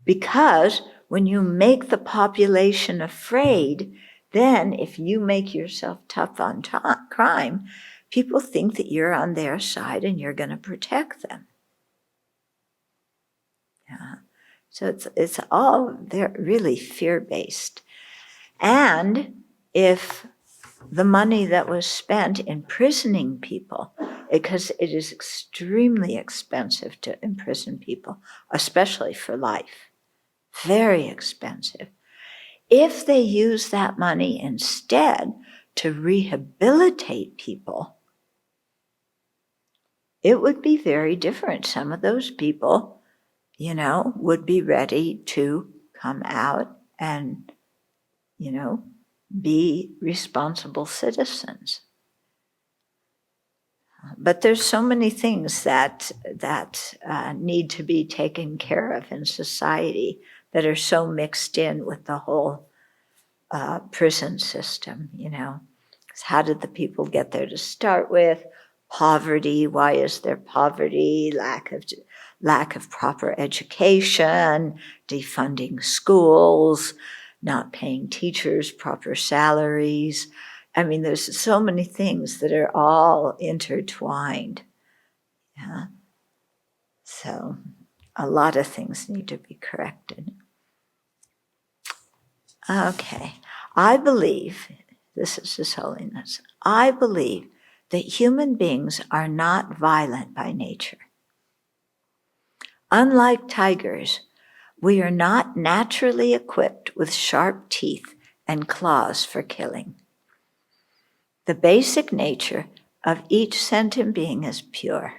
because when you make the population afraid, then if you make yourself tough on crime, people think that you're on their side and you're going to protect them. So it's all really fear-based. And if the money that was spent imprisoning people, because it is extremely expensive to imprison people, especially for life, very expensive. If they use that money instead to rehabilitate people, it would be very different. Some of those people, would be ready to come out and, be responsible citizens. But there's so many things that need to be taken care of in society that are so mixed in with the whole prison system, How did the people get there to start with? Poverty, why is there poverty? Lack of proper education, defunding schools, not paying teachers proper salaries, I mean, there's so many things that are all intertwined. Yeah. So a lot of things need to be corrected. Okay. I believe, this is His Holiness, I believe that human beings are not violent by nature. Unlike tigers, we are not naturally equipped with sharp teeth and claws for killing. The basic nature of each sentient being is pure.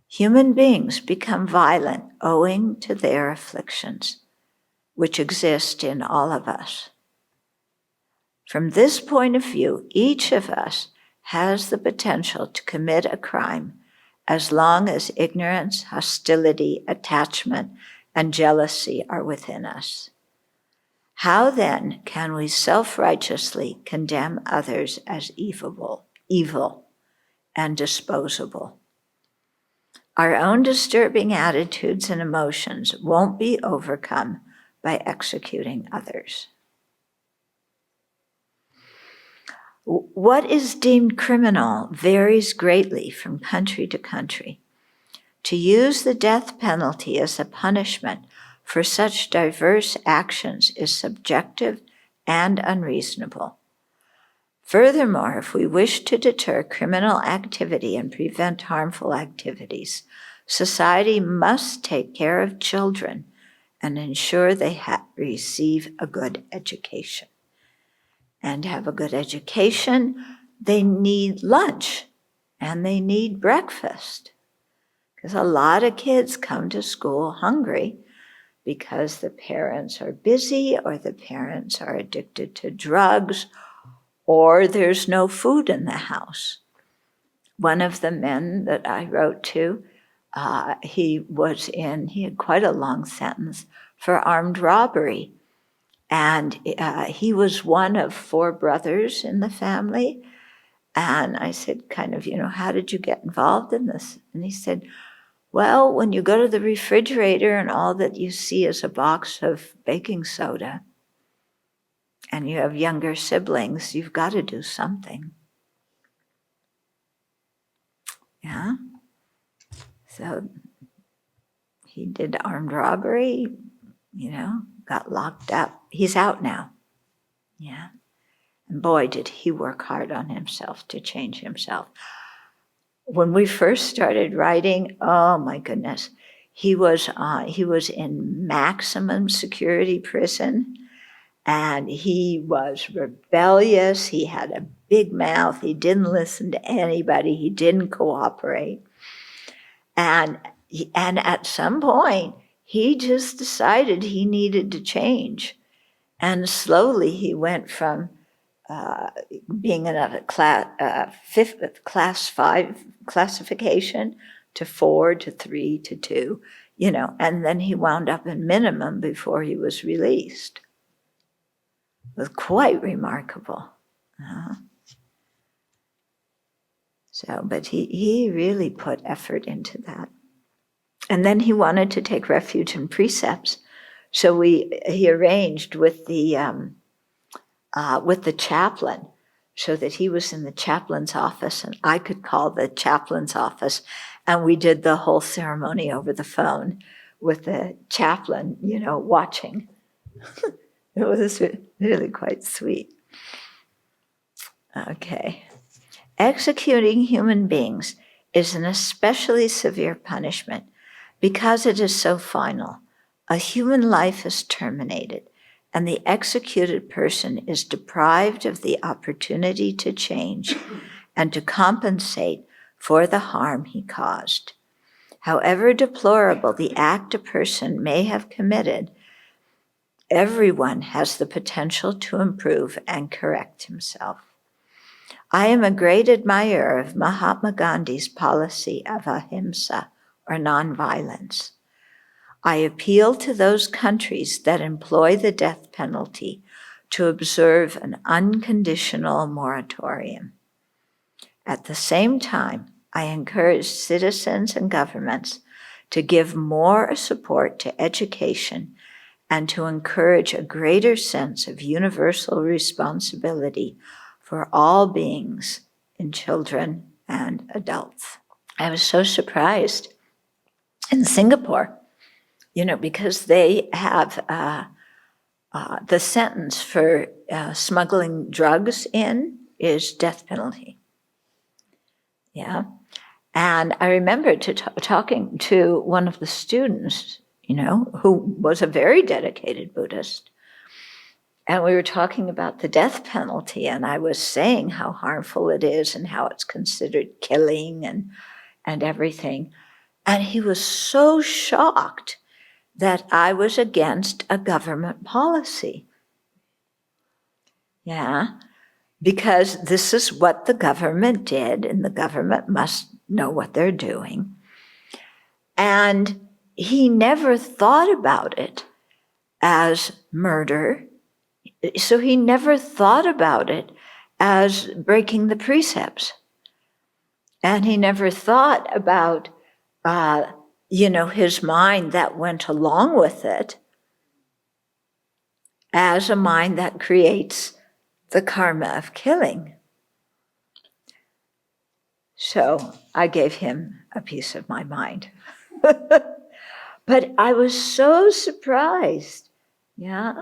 Human beings become violent owing to their afflictions, which exist in all of us. From this point of view, each of us has the potential to commit a crime as long as ignorance, hostility, attachment, and jealousy are within us. How then can we self-righteously condemn others as evil and disposable? Our own disturbing attitudes and emotions won't be overcome by executing others. What is deemed criminal varies greatly from country to country. To use the death penalty as a punishment for such diverse actions is subjective and unreasonable. Furthermore, if we wish to deter criminal activity and prevent harmful activities, society must take care of children and ensure they receive a good education. And to have a good education, they need lunch and they need breakfast. Because a lot of kids come to school hungry because the parents are busy or the parents are addicted to drugs or there's no food in the house. One of the men that I wrote to, he had quite a long sentence for armed robbery. And he was one of 4 brothers in the family. And I said, how did you get involved in this? And he said, well, when you go to the refrigerator and all that you see is a box of baking soda and you have younger siblings, you've got to do something. Yeah. So he did armed robbery, got locked up. He's out now. Yeah. And boy, did he work hard on himself to change himself. When we first started writing, oh my goodness, he was in maximum security prison, and he was rebellious. He had a big mouth. He didn't listen to anybody. He didn't cooperate. And at some point, he just decided he needed to change. And slowly he went from being in a class 5 classification to 4 to 3 to 2, and then he wound up in minimum before he was released. It was quite remarkable. But he really put effort into that. And then he wanted to take refuge in precepts. So he arranged with the chaplain so that he was in the chaplain's office and I could call the chaplain's office, and we did the whole ceremony over the phone with the chaplain, watching. It was really quite sweet. Okay. Executing human beings is an especially severe punishment because it is so final. A human life is terminated, and the executed person is deprived of the opportunity to change and to compensate for the harm he caused. However deplorable the act a person may have committed, everyone has the potential to improve and correct himself. I am a great admirer of Mahatma Gandhi's policy of ahimsa, or nonviolence. I appeal to those countries that employ the death penalty to observe an unconditional moratorium. At the same time, I encourage citizens and governments to give more support to education and to encourage a greater sense of universal responsibility for all beings, in children and adults. I was so surprised in Singapore, because they have the sentence for smuggling drugs in is death penalty. Yeah. And I remember talking to one of the students, who was a very dedicated Buddhist. And we were talking about the death penalty, and I was saying how harmful it is and how it's considered killing and everything. And he was so shocked that I was against a government policy. Yeah, because this is what the government did, and the government must know what they're doing. And he never thought about it as murder. So he never thought about it as breaking the precepts. And he never thought about, his mind that went along with it as a mind that creates the karma of killing. So I gave him a piece of my mind. But I was so surprised. Yeah.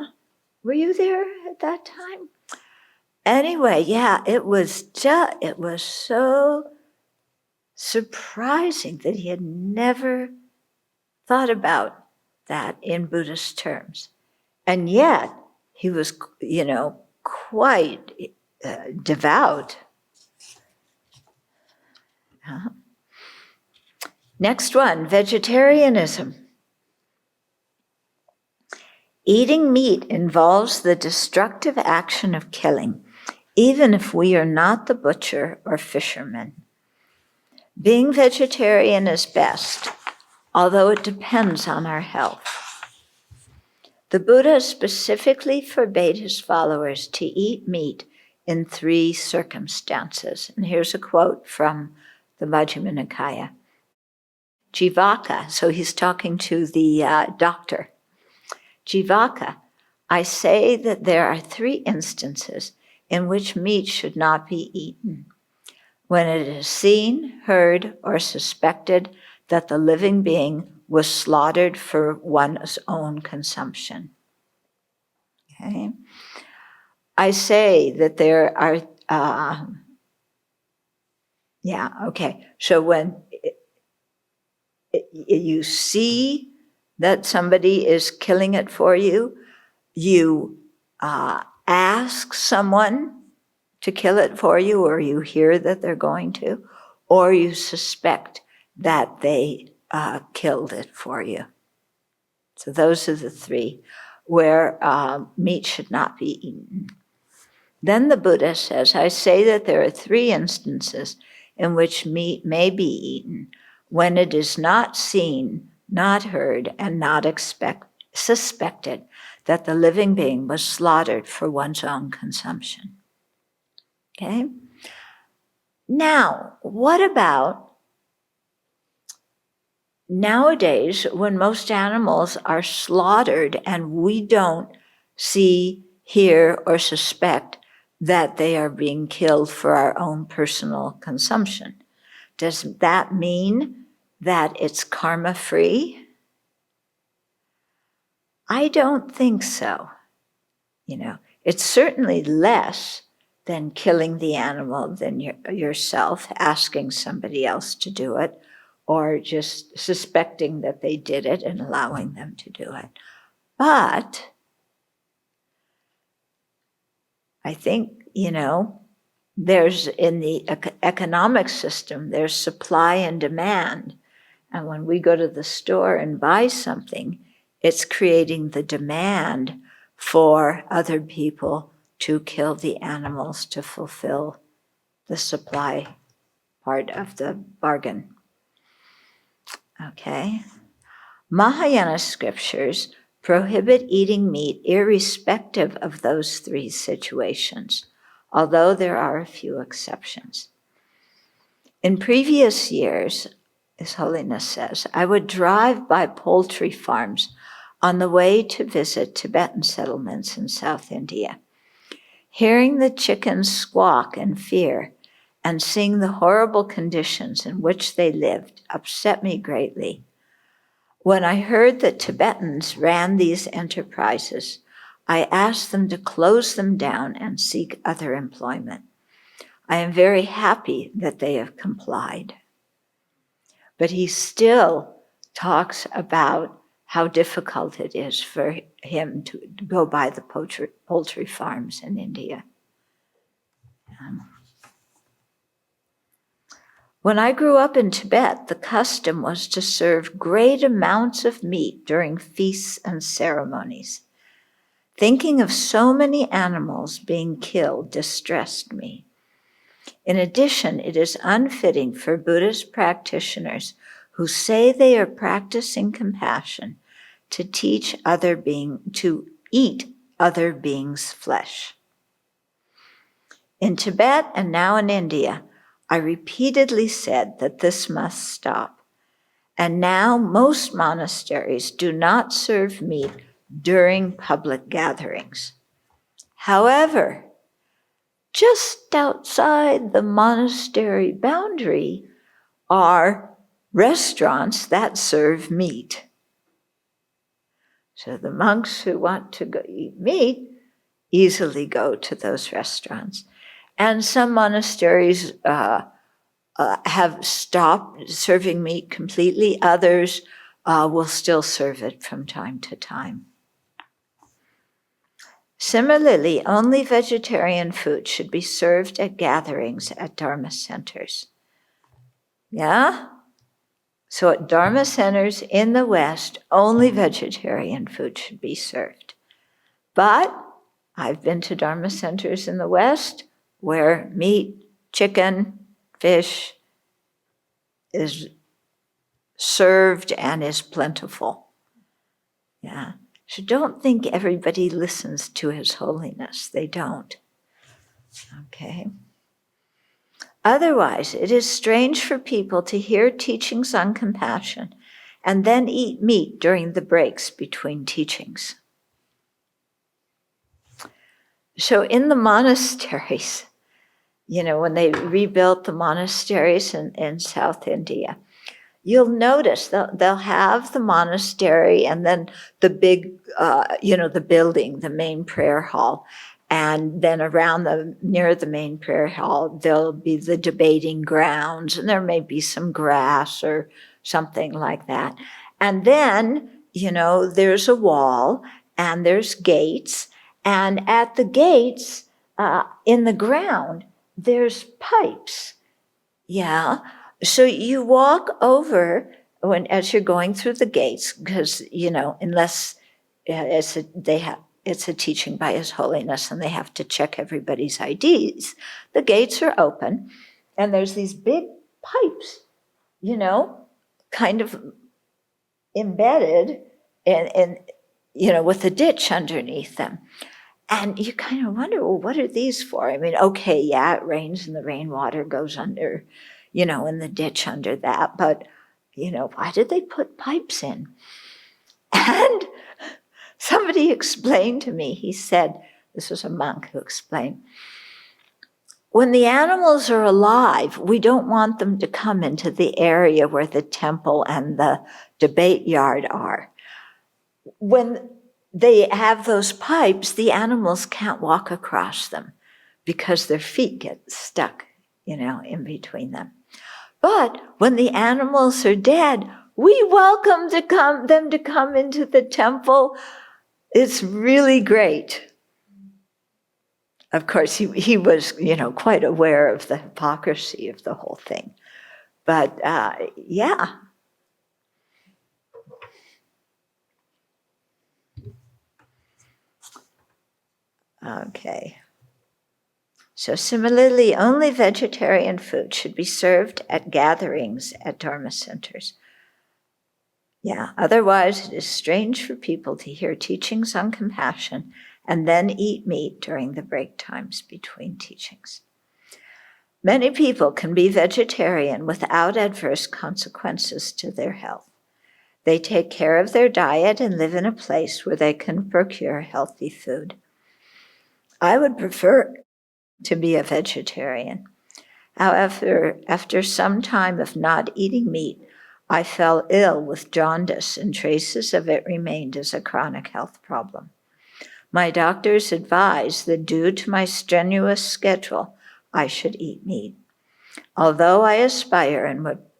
Were you there at that time? Anyway, yeah, it was so surprising that he had never thought about that in Buddhist terms. And yet, he was, quite devout. Next one, vegetarianism. Eating meat involves the destructive action of killing, even if we are not the butcher or fisherman. Being vegetarian is best, although it depends on our health. The Buddha specifically forbade his followers to eat meat in 3 circumstances. And here's a quote from the Majjhima Nikaya. Jivaka, so he's talking to the doctor. Jivaka, I say that there are 3 instances in which meat should not be eaten. When it is seen, heard, or suspected that the living being was slaughtered for one's own consumption. Okay? I say that there are, so when you see that somebody is killing it for you, you ask someone to kill it for you, or you hear that they're going to, or you suspect that they killed it for you. So those are the 3 where meat should not be eaten. Then the Buddha says, I say that there are 3 instances in which meat may be eaten, when it is not seen, not heard, and not suspected that the living being was slaughtered for one's own consumption. Okay? Now, what about nowadays when most animals are slaughtered and we don't see, hear, or suspect that they are being killed for our own personal consumption? Does that mean that it's karma-free? I don't think so. It's certainly less than killing the animal than yourself, asking somebody else to do it, or just suspecting that they did it and allowing them to do it. But I think, there's in the economic system, there's supply and demand. And when we go to the store and buy something, it's creating the demand for other people to kill the animals to fulfill the supply part of the bargain. Okay. Mahayana scriptures prohibit eating meat irrespective of those 3 situations, although there are a few exceptions. In previous years, His Holiness says, I would drive by poultry farms on the way to visit Tibetan settlements in South India. Hearing the chickens squawk in fear and seeing the horrible conditions in which they lived upset me greatly. When I heard that Tibetans ran these enterprises, I asked them to close them down and seek other employment. I am very happy that they have complied. But he still talks about how difficult it is for him to go by the poultry farms in India. When I grew up in Tibet, the custom was to serve great amounts of meat during feasts and ceremonies. Thinking of so many animals being killed distressed me. In addition, it is unfitting for Buddhist practitioners who say they are practicing compassion to eat other beings' flesh. In Tibet and now in India, I repeatedly said that this must stop. And now most monasteries do not serve meat during public gatherings. However, just outside the monastery boundary are restaurants that serve meat. So the monks who want to go eat meat easily go to those restaurants. And some monasteries have stopped serving meat completely. Others will still serve it from time to time. Similarly, only vegetarian food should be served at gatherings at Dharma centers. Yeah? So at Dharma centers in the West, only vegetarian food should be served. But I've been to Dharma centers in the West where meat, chicken, fish is served and is plentiful. Yeah. So don't think everybody listens to His Holiness. They don't. Okay. Otherwise, it is strange for people to hear teachings on compassion and then eat meat during the breaks between teachings. So in the monasteries, when they rebuilt the monasteries in South India, you'll notice they'll have the monastery and then the big, the building, the main prayer hall. And then near the main prayer hall, there'll be the debating grounds, and there may be some grass or something like that. And then, there's a wall and there's gates. And at the gates, in the ground, there's pipes. Yeah. So you walk over as you're going through the gates, because, unless it's a teaching by His Holiness and they have to check everybody's IDs, the gates are open and there's these big pipes, kind of embedded in with a ditch underneath them. And you kind of wonder, well, what are these for? I mean, okay, yeah, it rains and the rainwater goes under, in the ditch under that. But, why did they put pipes in? And somebody explained to me, he said, this was a monk who explained, when the animals are alive, we don't want them to come into the area where the temple and the debate yard are. When they have those pipes, the animals can't walk across them because their feet get stuck, in between them. But when the animals are dead, we welcome them to come into the temple. It's really great. Of course, he was, quite aware of the hypocrisy of the whole thing. But, yeah. Okay. So similarly, only vegetarian food should be served at gatherings at Dharma centers. Yeah, otherwise it is strange for people to hear teachings on compassion and then eat meat during the break times between teachings. Many people can be vegetarian without adverse consequences to their health. They take care of their diet and live in a place where they can procure healthy food. I would prefer to be a vegetarian. However, after some time of not eating meat, I fell ill with jaundice, and traces of it remained as a chronic health problem. My doctors advised that due to my strenuous schedule, I should eat meat. Although I aspire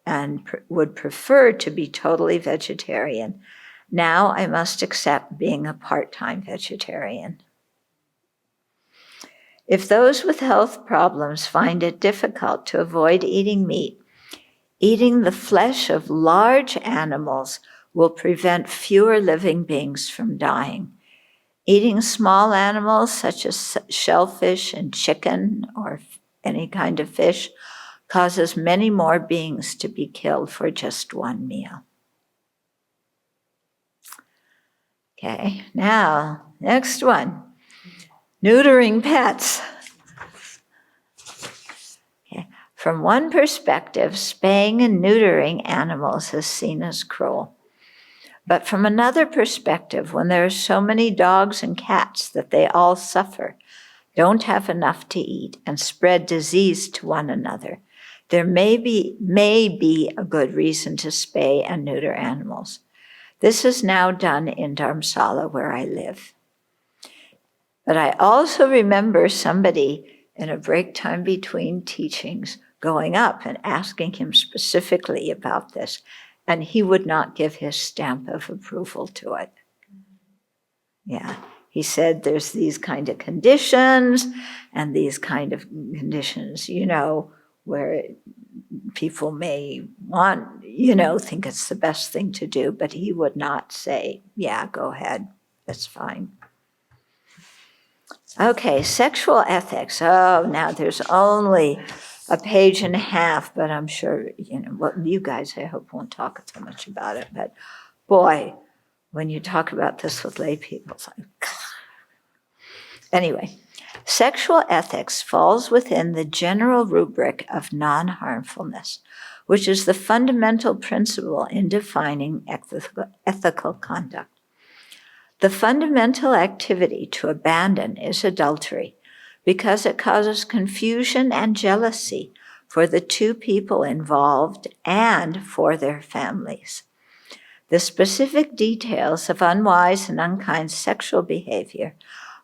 and would prefer to be totally vegetarian, now I must accept being a part-time vegetarian. If those with health problems find it difficult to avoid eating meat, eating the flesh of large animals will prevent fewer living beings from dying. Eating small animals such as shellfish and chicken or any kind of fish causes many more beings to be killed for just one meal. Okay, now, next one. Neutering pets. Okay. From one perspective, spaying and neutering animals is seen as cruel. But from another perspective, when there are so many dogs and cats that they all suffer, don't have enough to eat, and spread disease to one another, there may be a good reason to spay and neuter animals. This is now done in Dharamsala, where I live. But I also remember somebody in a break time between teachings going up and asking him specifically about this, and he would not give his stamp of approval to it. Yeah, he said there's these kind of conditions and these kind of conditions, where people may want, think it's the best thing to do, but he would not say, yeah, go ahead, that's fine. Okay, sexual ethics. Oh, now there's only a page and a half, but I'm sure, you guys, I hope, won't talk so much about it. But boy, when you talk about this with lay people, it's like, anyway, sexual ethics falls within the general rubric of non-harmfulness, which is the fundamental principle in defining ethical conduct. The fundamental activity to abandon is adultery, because it causes confusion and jealousy for the two people involved and for their families. The specific details of unwise and unkind sexual behavior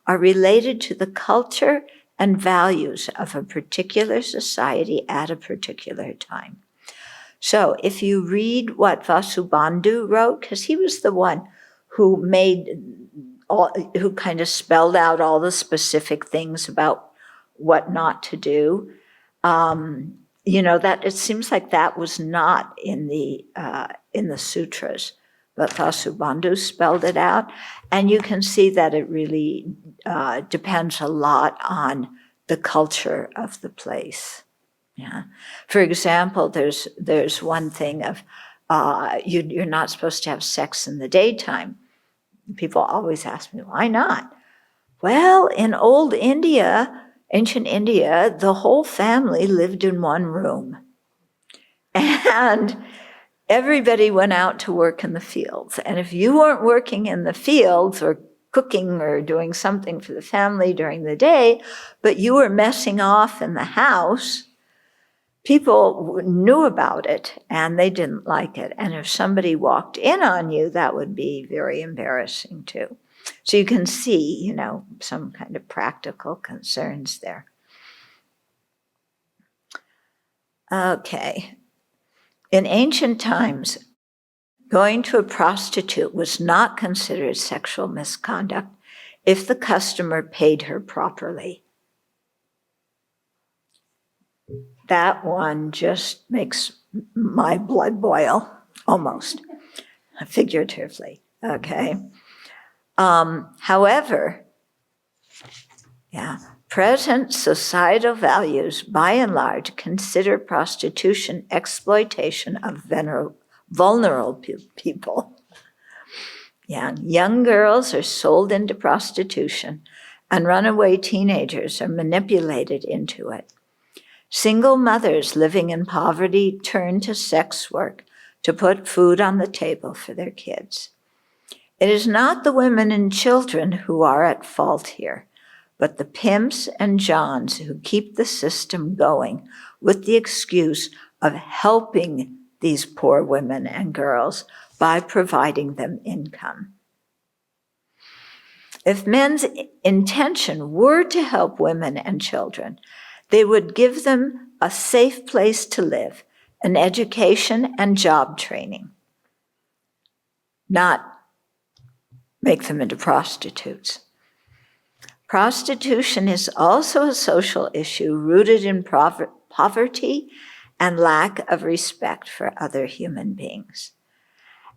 are related to the culture and values of a particular society at a particular time. So if you read what Vasubandhu wrote, because he was the one who kind of spelled out all the specific things about what not to do, that it seems like that was not in the sutras, but Vasubandhu spelled it out, and you can see that it really depends a lot on the culture of the place. Yeah. For example, there's one thing of you're not supposed to have sex in the daytime. People always ask me, why not? Well, in old India, ancient India, the whole family lived in one room. And everybody went out to work in the fields. And if you weren't working in the fields or cooking or doing something for the family during the day, but you were messing off in the house, people knew about it and they didn't like it. And if somebody walked in on you, that would be very embarrassing too. So you can see, some kind of practical concerns there. Okay. In ancient times, going to a prostitute was not considered sexual misconduct if the customer paid her properly. That one just makes my blood boil, almost, figuratively, okay? However, present societal values, by and large, consider prostitution exploitation of vulnerable people. Young girls are sold into prostitution, and runaway teenagers are manipulated into it. Single mothers living in poverty turn to sex work to put food on the table for their kids. It is not the women and children who are at fault here, but the pimps and johns who keep the system going with the excuse of helping these poor women and girls by providing them income. If men's intention were to help women and children, they would give them a safe place to live, an education and job training, not make them into prostitutes. Prostitution is also a social issue rooted in poverty and lack of respect for other human beings.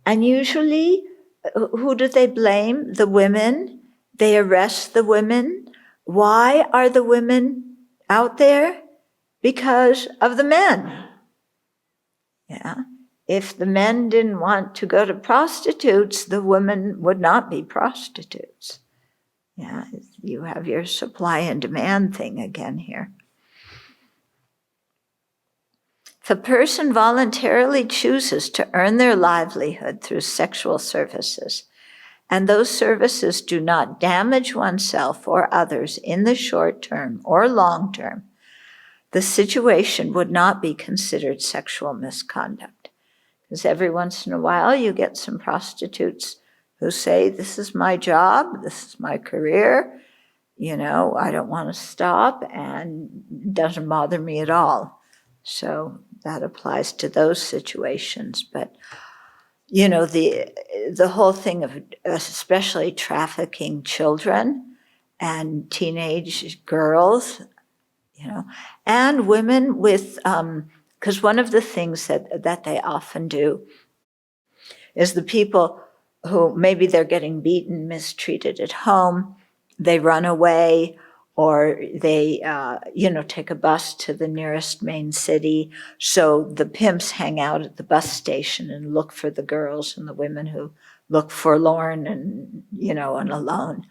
And usually, who do they blame? The women. They arrest the women. Why are the women out there? Because of the men. Yeah. If the men didn't want to go to prostitutes, the women would not be prostitutes. Yeah, you have your supply and demand thing again here. If a person voluntarily chooses to earn their livelihood through sexual services, and those services do not damage oneself or others in the short term or long term, the situation would not be considered sexual misconduct. Because every once in a while you get some prostitutes who say, this is my job, this is my career, I don't want to stop, and it doesn't bother me at all. So that applies to those situations. But, the whole thing of especially trafficking children and teenage girls, and women with, because one of the things that they often do is the people who maybe they're getting beaten, mistreated at home, they run away, or they, take a bus to the nearest main city. So the pimps hang out at the bus station and look for the girls and the women who look forlorn and, and alone.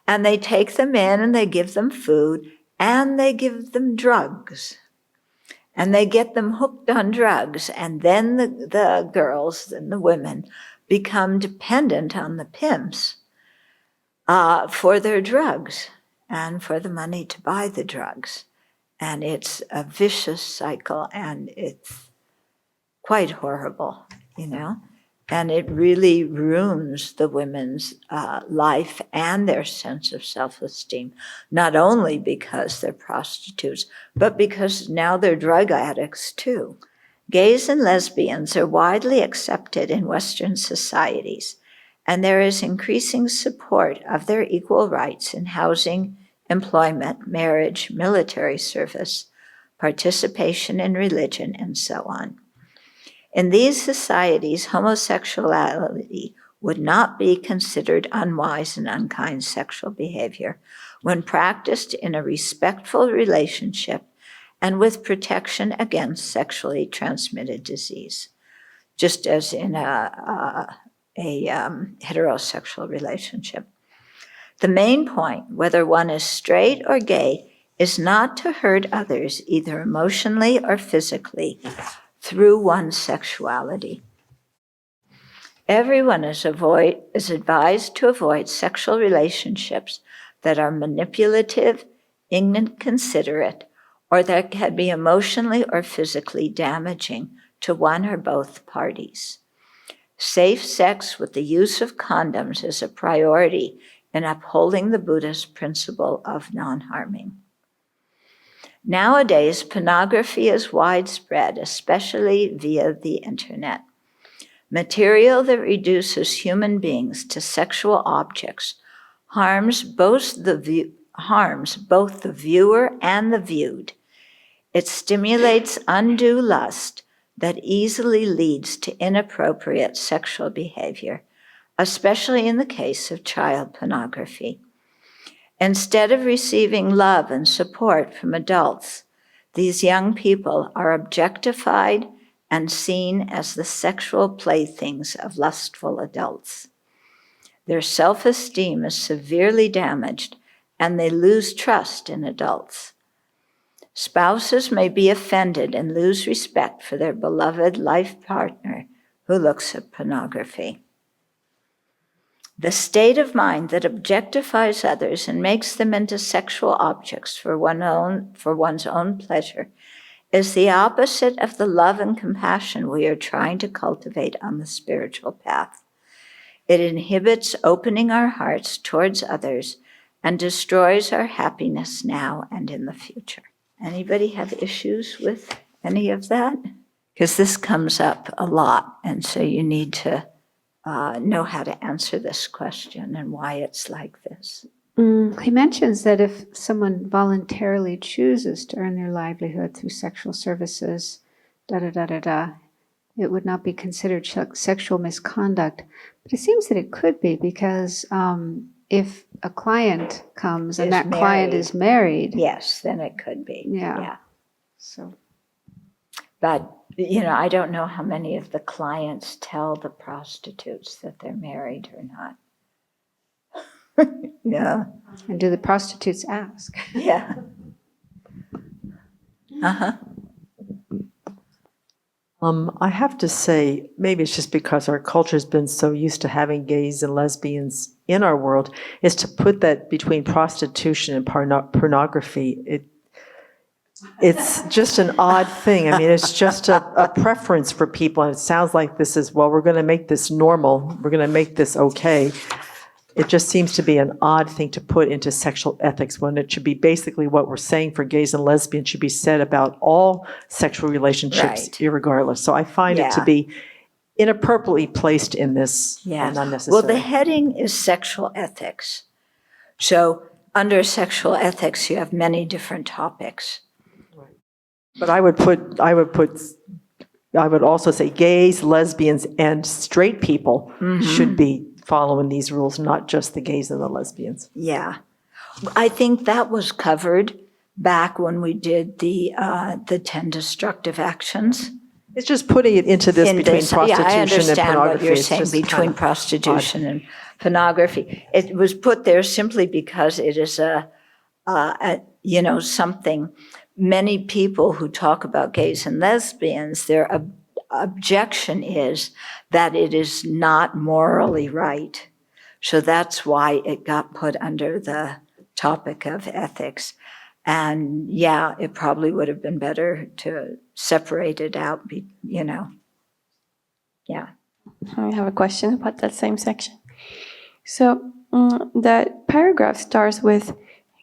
And they take them in and they give them food and they give them drugs. And they get them hooked on drugs. And then the girls and the women become dependent on the pimps for their drugs and for the money to buy the drugs. And it's a vicious cycle, and it's quite horrible, And it really ruins the women's life and their sense of self-esteem, not only because they're prostitutes, but because now they're drug addicts too. Gays and lesbians are widely accepted in Western societies, and there is increasing support of their equal rights in housing, employment, marriage, military service, participation in religion, and so on. In these societies, homosexuality would not be considered unwise and unkind sexual behavior when practiced in a respectful relationship and with protection against sexually transmitted disease, just as in a heterosexual relationship. The main point, whether one is straight or gay, is not to hurt others either emotionally or physically through one's sexuality. Everyone is advised to avoid sexual relationships that are manipulative, inconsiderate, or that can be emotionally or physically damaging to one or both parties. Safe sex with the use of condoms is a priority in upholding the Buddhist principle of non-harming. Nowadays, pornography is widespread, especially via the internet. Material that reduces human beings to sexual objects harms both the viewer and the viewed. It stimulates undue lust that easily leads to inappropriate sexual behavior, especially in the case of child pornography. Instead of receiving love and support from adults, these young people are objectified and seen as the sexual playthings of lustful adults. Their self-esteem is severely damaged, and they lose trust in adults. Spouses may be offended and lose respect for their beloved life partner who looks at pornography. The state of mind that objectifies others and makes them into sexual objects for one's own pleasure is the opposite of the love and compassion we are trying to cultivate on the spiritual path. It inhibits opening our hearts towards others and destroys our happiness now and in the future. Anybody have issues with any of that? Because this comes up a lot, and so you need to know how to answer this question and why it's like this. He mentions that if someone voluntarily chooses to earn their livelihood through sexual services, it would not be considered sexual misconduct. But it seems that it could be, because if a client comes and that client is married. Yes, then it could be. Yeah. So. But, I don't know how many of the clients tell the prostitutes that they're married or not. Yeah. And do the prostitutes ask? Yeah. Uh-huh. I have to say, maybe it's just because our culture has been so used to having gays and lesbians in our world, is to put that between prostitution and pornography. It's just an odd thing. I mean, it's just a preference for people, and it sounds like this is, well, we're going to make this normal, we're going to make this okay. It just seems to be an odd thing to put into sexual ethics, when it should be basically what we're saying for gays and lesbians should be said about all sexual relationships, irregardless. So I find it to be inappropriately placed in this and unnecessary. Well, the heading is sexual ethics. So under sexual ethics, you have many different topics. Right. But I would also say gays, lesbians, and straight people should be following these rules, not just the gays and the lesbians. Yeah. I think that was covered back when we did the 10 destructive actions. It's just putting it into this between prostitution and pornography. Yeah, I understand what you're saying, between prostitution and pornography. It was put there simply because it is something. Many people who talk about gays and lesbians, their objection is that it is not morally right. So that's why it got put under the topic of ethics. And it probably would have been better to separate it out, Yeah. I have a question about that same section. So that paragraph starts with,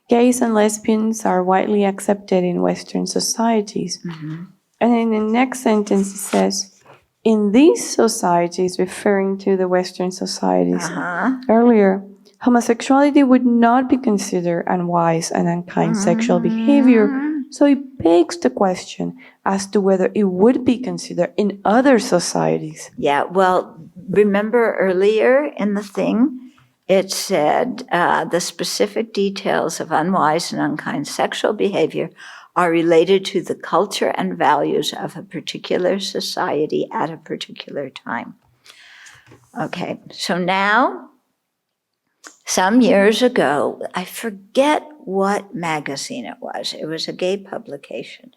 gays and lesbians are widely accepted in Western societies. Mm-hmm. And in the next sentence it says, in these societies, referring to the Western societies earlier, homosexuality would not be considered unwise and unkind sexual behavior. So it begs the question as to whether it would be considered in other societies. Yeah, well, remember earlier in the thing, it said the specific details of unwise and unkind sexual behavior are related to the culture and values of a particular society at a particular time. Okay, so now, some years ago, I forget what magazine it was. It was a gay publication.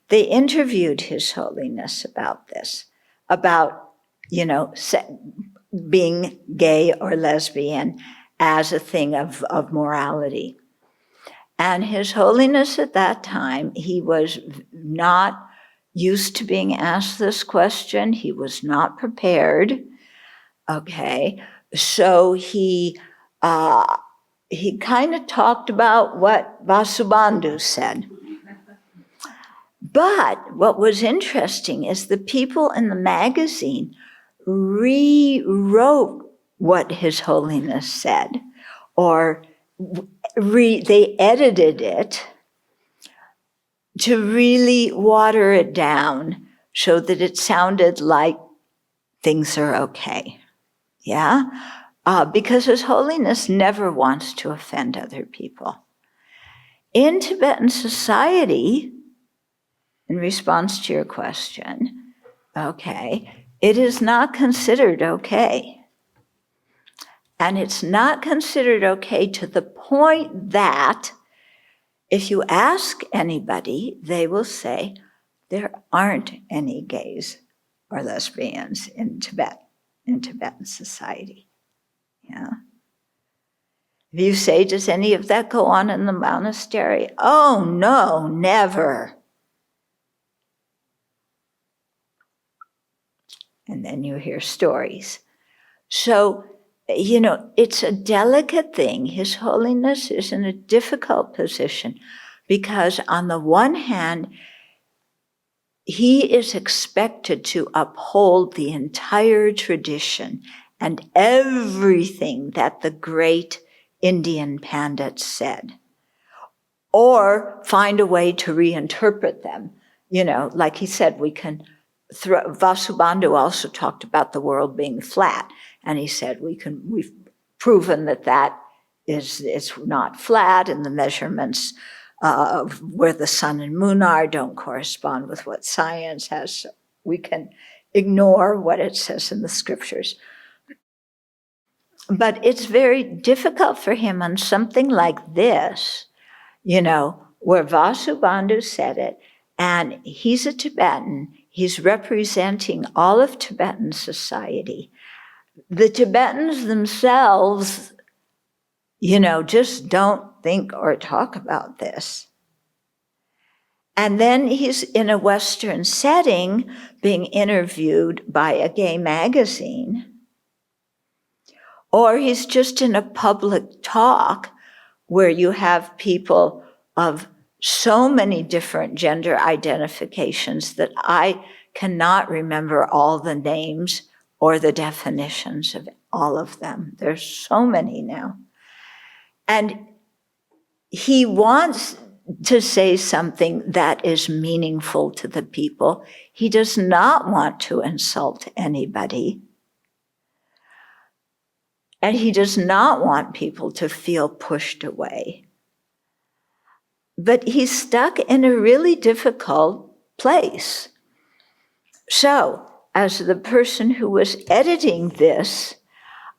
They interviewed His Holiness about this, about, being gay or lesbian as a thing of morality. And His Holiness at that time, he was not used to being asked this question. He was not prepared. Okay, so he kind of talked about what Vasubandhu said. But what was interesting is the people in the magazine rewrote what His Holiness said, or they edited it to really water it down so that it sounded like things are okay. Yeah? Because His Holiness never wants to offend other people. In Tibetan society, in response to your question, it is not considered okay. And it's not considered okay to the point that if you ask anybody, they will say, there aren't any gays or lesbians in Tibet, in Tibetan society. Yeah. If you say, does any of that go on in the monastery? Oh, no, never. And then you hear stories. So, it's a delicate thing. His Holiness is in a difficult position because on the one hand, he is expected to uphold the entire tradition and everything that the great Indian Pandits said, or find a way to reinterpret them. Like he said, we can Vasubandhu also talked about the world being flat, and he said we've proven that it's not flat, and the measurements of where the sun and moon are don't correspond with what science has. So we can ignore what it says in the scriptures. But it's very difficult for him on something like this, where Vasubandhu said it, and he's a Tibetan. He's representing all of Tibetan society. The Tibetans themselves, just don't think or talk about this. And then he's in a Western setting being interviewed by a gay magazine, or he's just in a public talk where you have people of so many different gender identifications that I cannot remember all the names or the definitions of all of them. There's so many now. And he wants to say something that is meaningful to the people. He does not want to insult anybody. And he does not want people to feel pushed away. But he's stuck in a really difficult place. So, as the person who was editing this,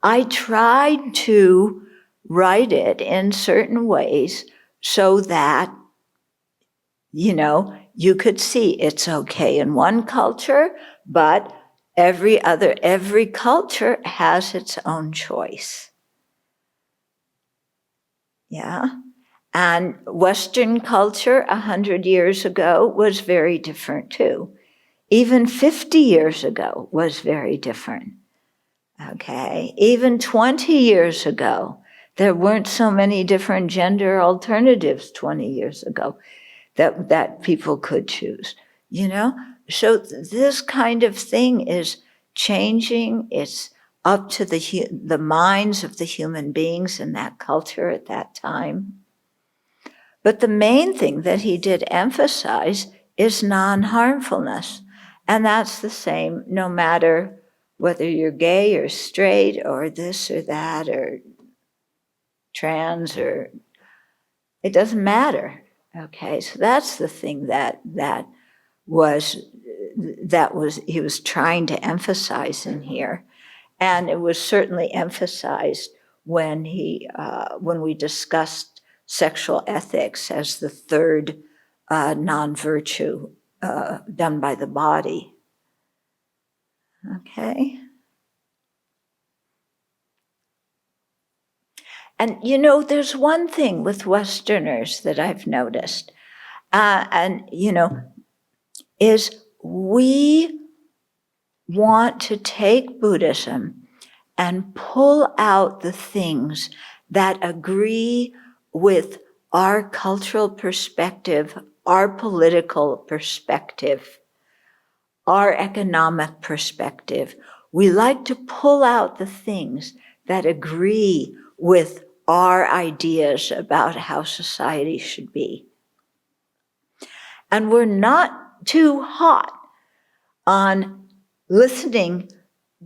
I tried to write it in certain ways so that, you could see it's okay in one culture, but every culture has its own choice. Yeah. And Western culture 100 years ago was very different too. Even 50 years ago was very different. Okay. Even 20 years ago, there weren't so many different gender alternatives 20 years ago that people could choose, So this kind of thing is changing. It's up to the minds of the human beings in that culture at that time. But the main thing that he did emphasize is non-harmfulness. And that's the same no matter whether you're gay or straight or this or that or trans or it doesn't matter. Okay, so that's the thing that he was trying to emphasize in here. And it was certainly emphasized when we discussed sexual ethics as the third non-virtue done by the body. Okay. And there's one thing with Westerners that I've noticed, is we want to take Buddhism and pull out the things that agree with our cultural perspective, our political perspective, our economic perspective. We like to pull out the things that agree with our ideas about how society should be. And we're not too hot on listening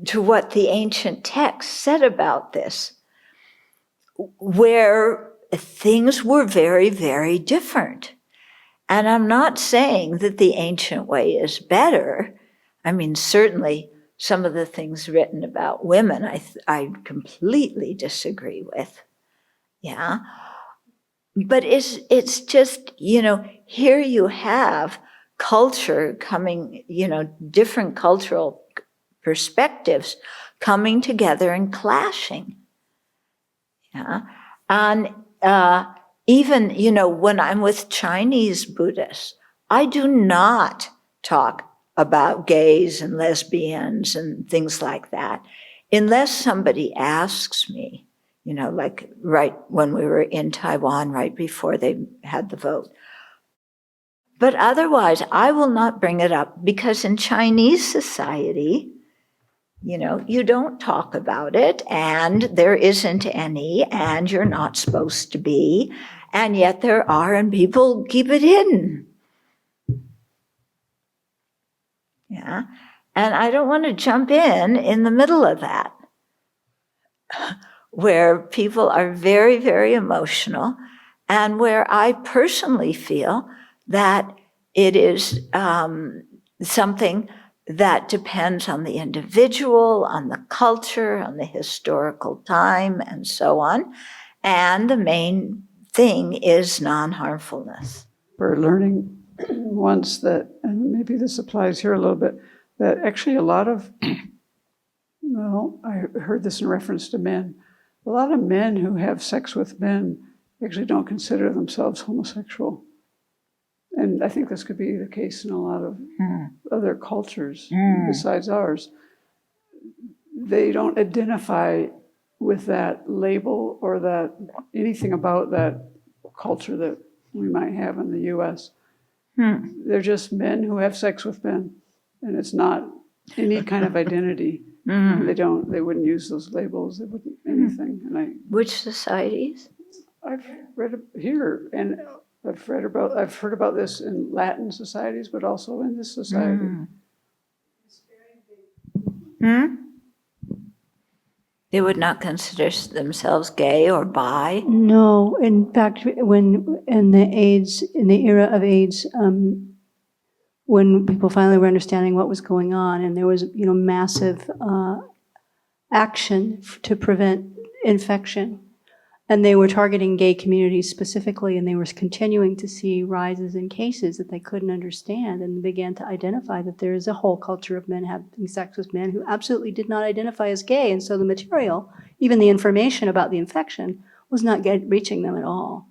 to what the ancient texts said about this, where things were very, very different. And I'm not saying that the ancient way is better. I mean, certainly some of the things written about women, I completely disagree with. Yeah. But it's just, here you have culture coming, different cultural perspectives coming together and clashing. Yeah. And even, when I'm with Chinese Buddhists, I do not talk about gays and lesbians and things like that, unless somebody asks me, like right when we were in Taiwan, right before they had the vote. But otherwise, I will not bring it up, because in Chinese society, you don't talk about it, and there isn't any, and you're not supposed to be, and yet there are, and people keep it hidden. Yeah. And I don't want to jump in the middle of that, where people are very, very emotional, and where I personally feel that it is something that depends on the individual, on the culture, on the historical time, and so on. And the main thing is non-harmfulness. We're learning once that, and maybe this applies here a little bit, that actually a lot of, well, I heard this in reference to men, a lot of men who have sex with men actually don't consider themselves homosexual. And I think this could be the case in a lot of other cultures besides ours. They don't identify with that label or that anything about that culture that we might have in the U.S. They're just men who have sex with men, and it's not any kind of identity. They wouldn't use those labels. They wouldn't anything. And Which societies? I've read here, and I've heard about this in Latin societies, but also in this society. They would not consider themselves gay or bi? No, in fact, when in the era of AIDS, when people finally were understanding what was going on, and there was massive action to prevent infection, and they were targeting gay communities specifically, and they were continuing to see rises in cases that they couldn't understand, and began to identify that there is a whole culture of men having sex with men who absolutely did not identify as gay, and so the material, even the information about the infection, was not reaching them at all.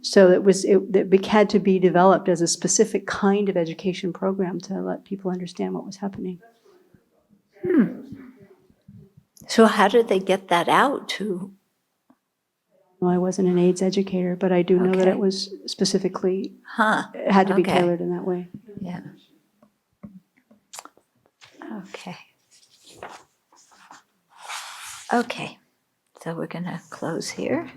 So it had to be developed as a specific kind of education program to let people understand what was happening. So how did they get that out to? Well, I wasn't an AIDS educator, but I do know that it was specifically, it had to be tailored in that way. Yeah. Okay. Okay. So we're going to close here.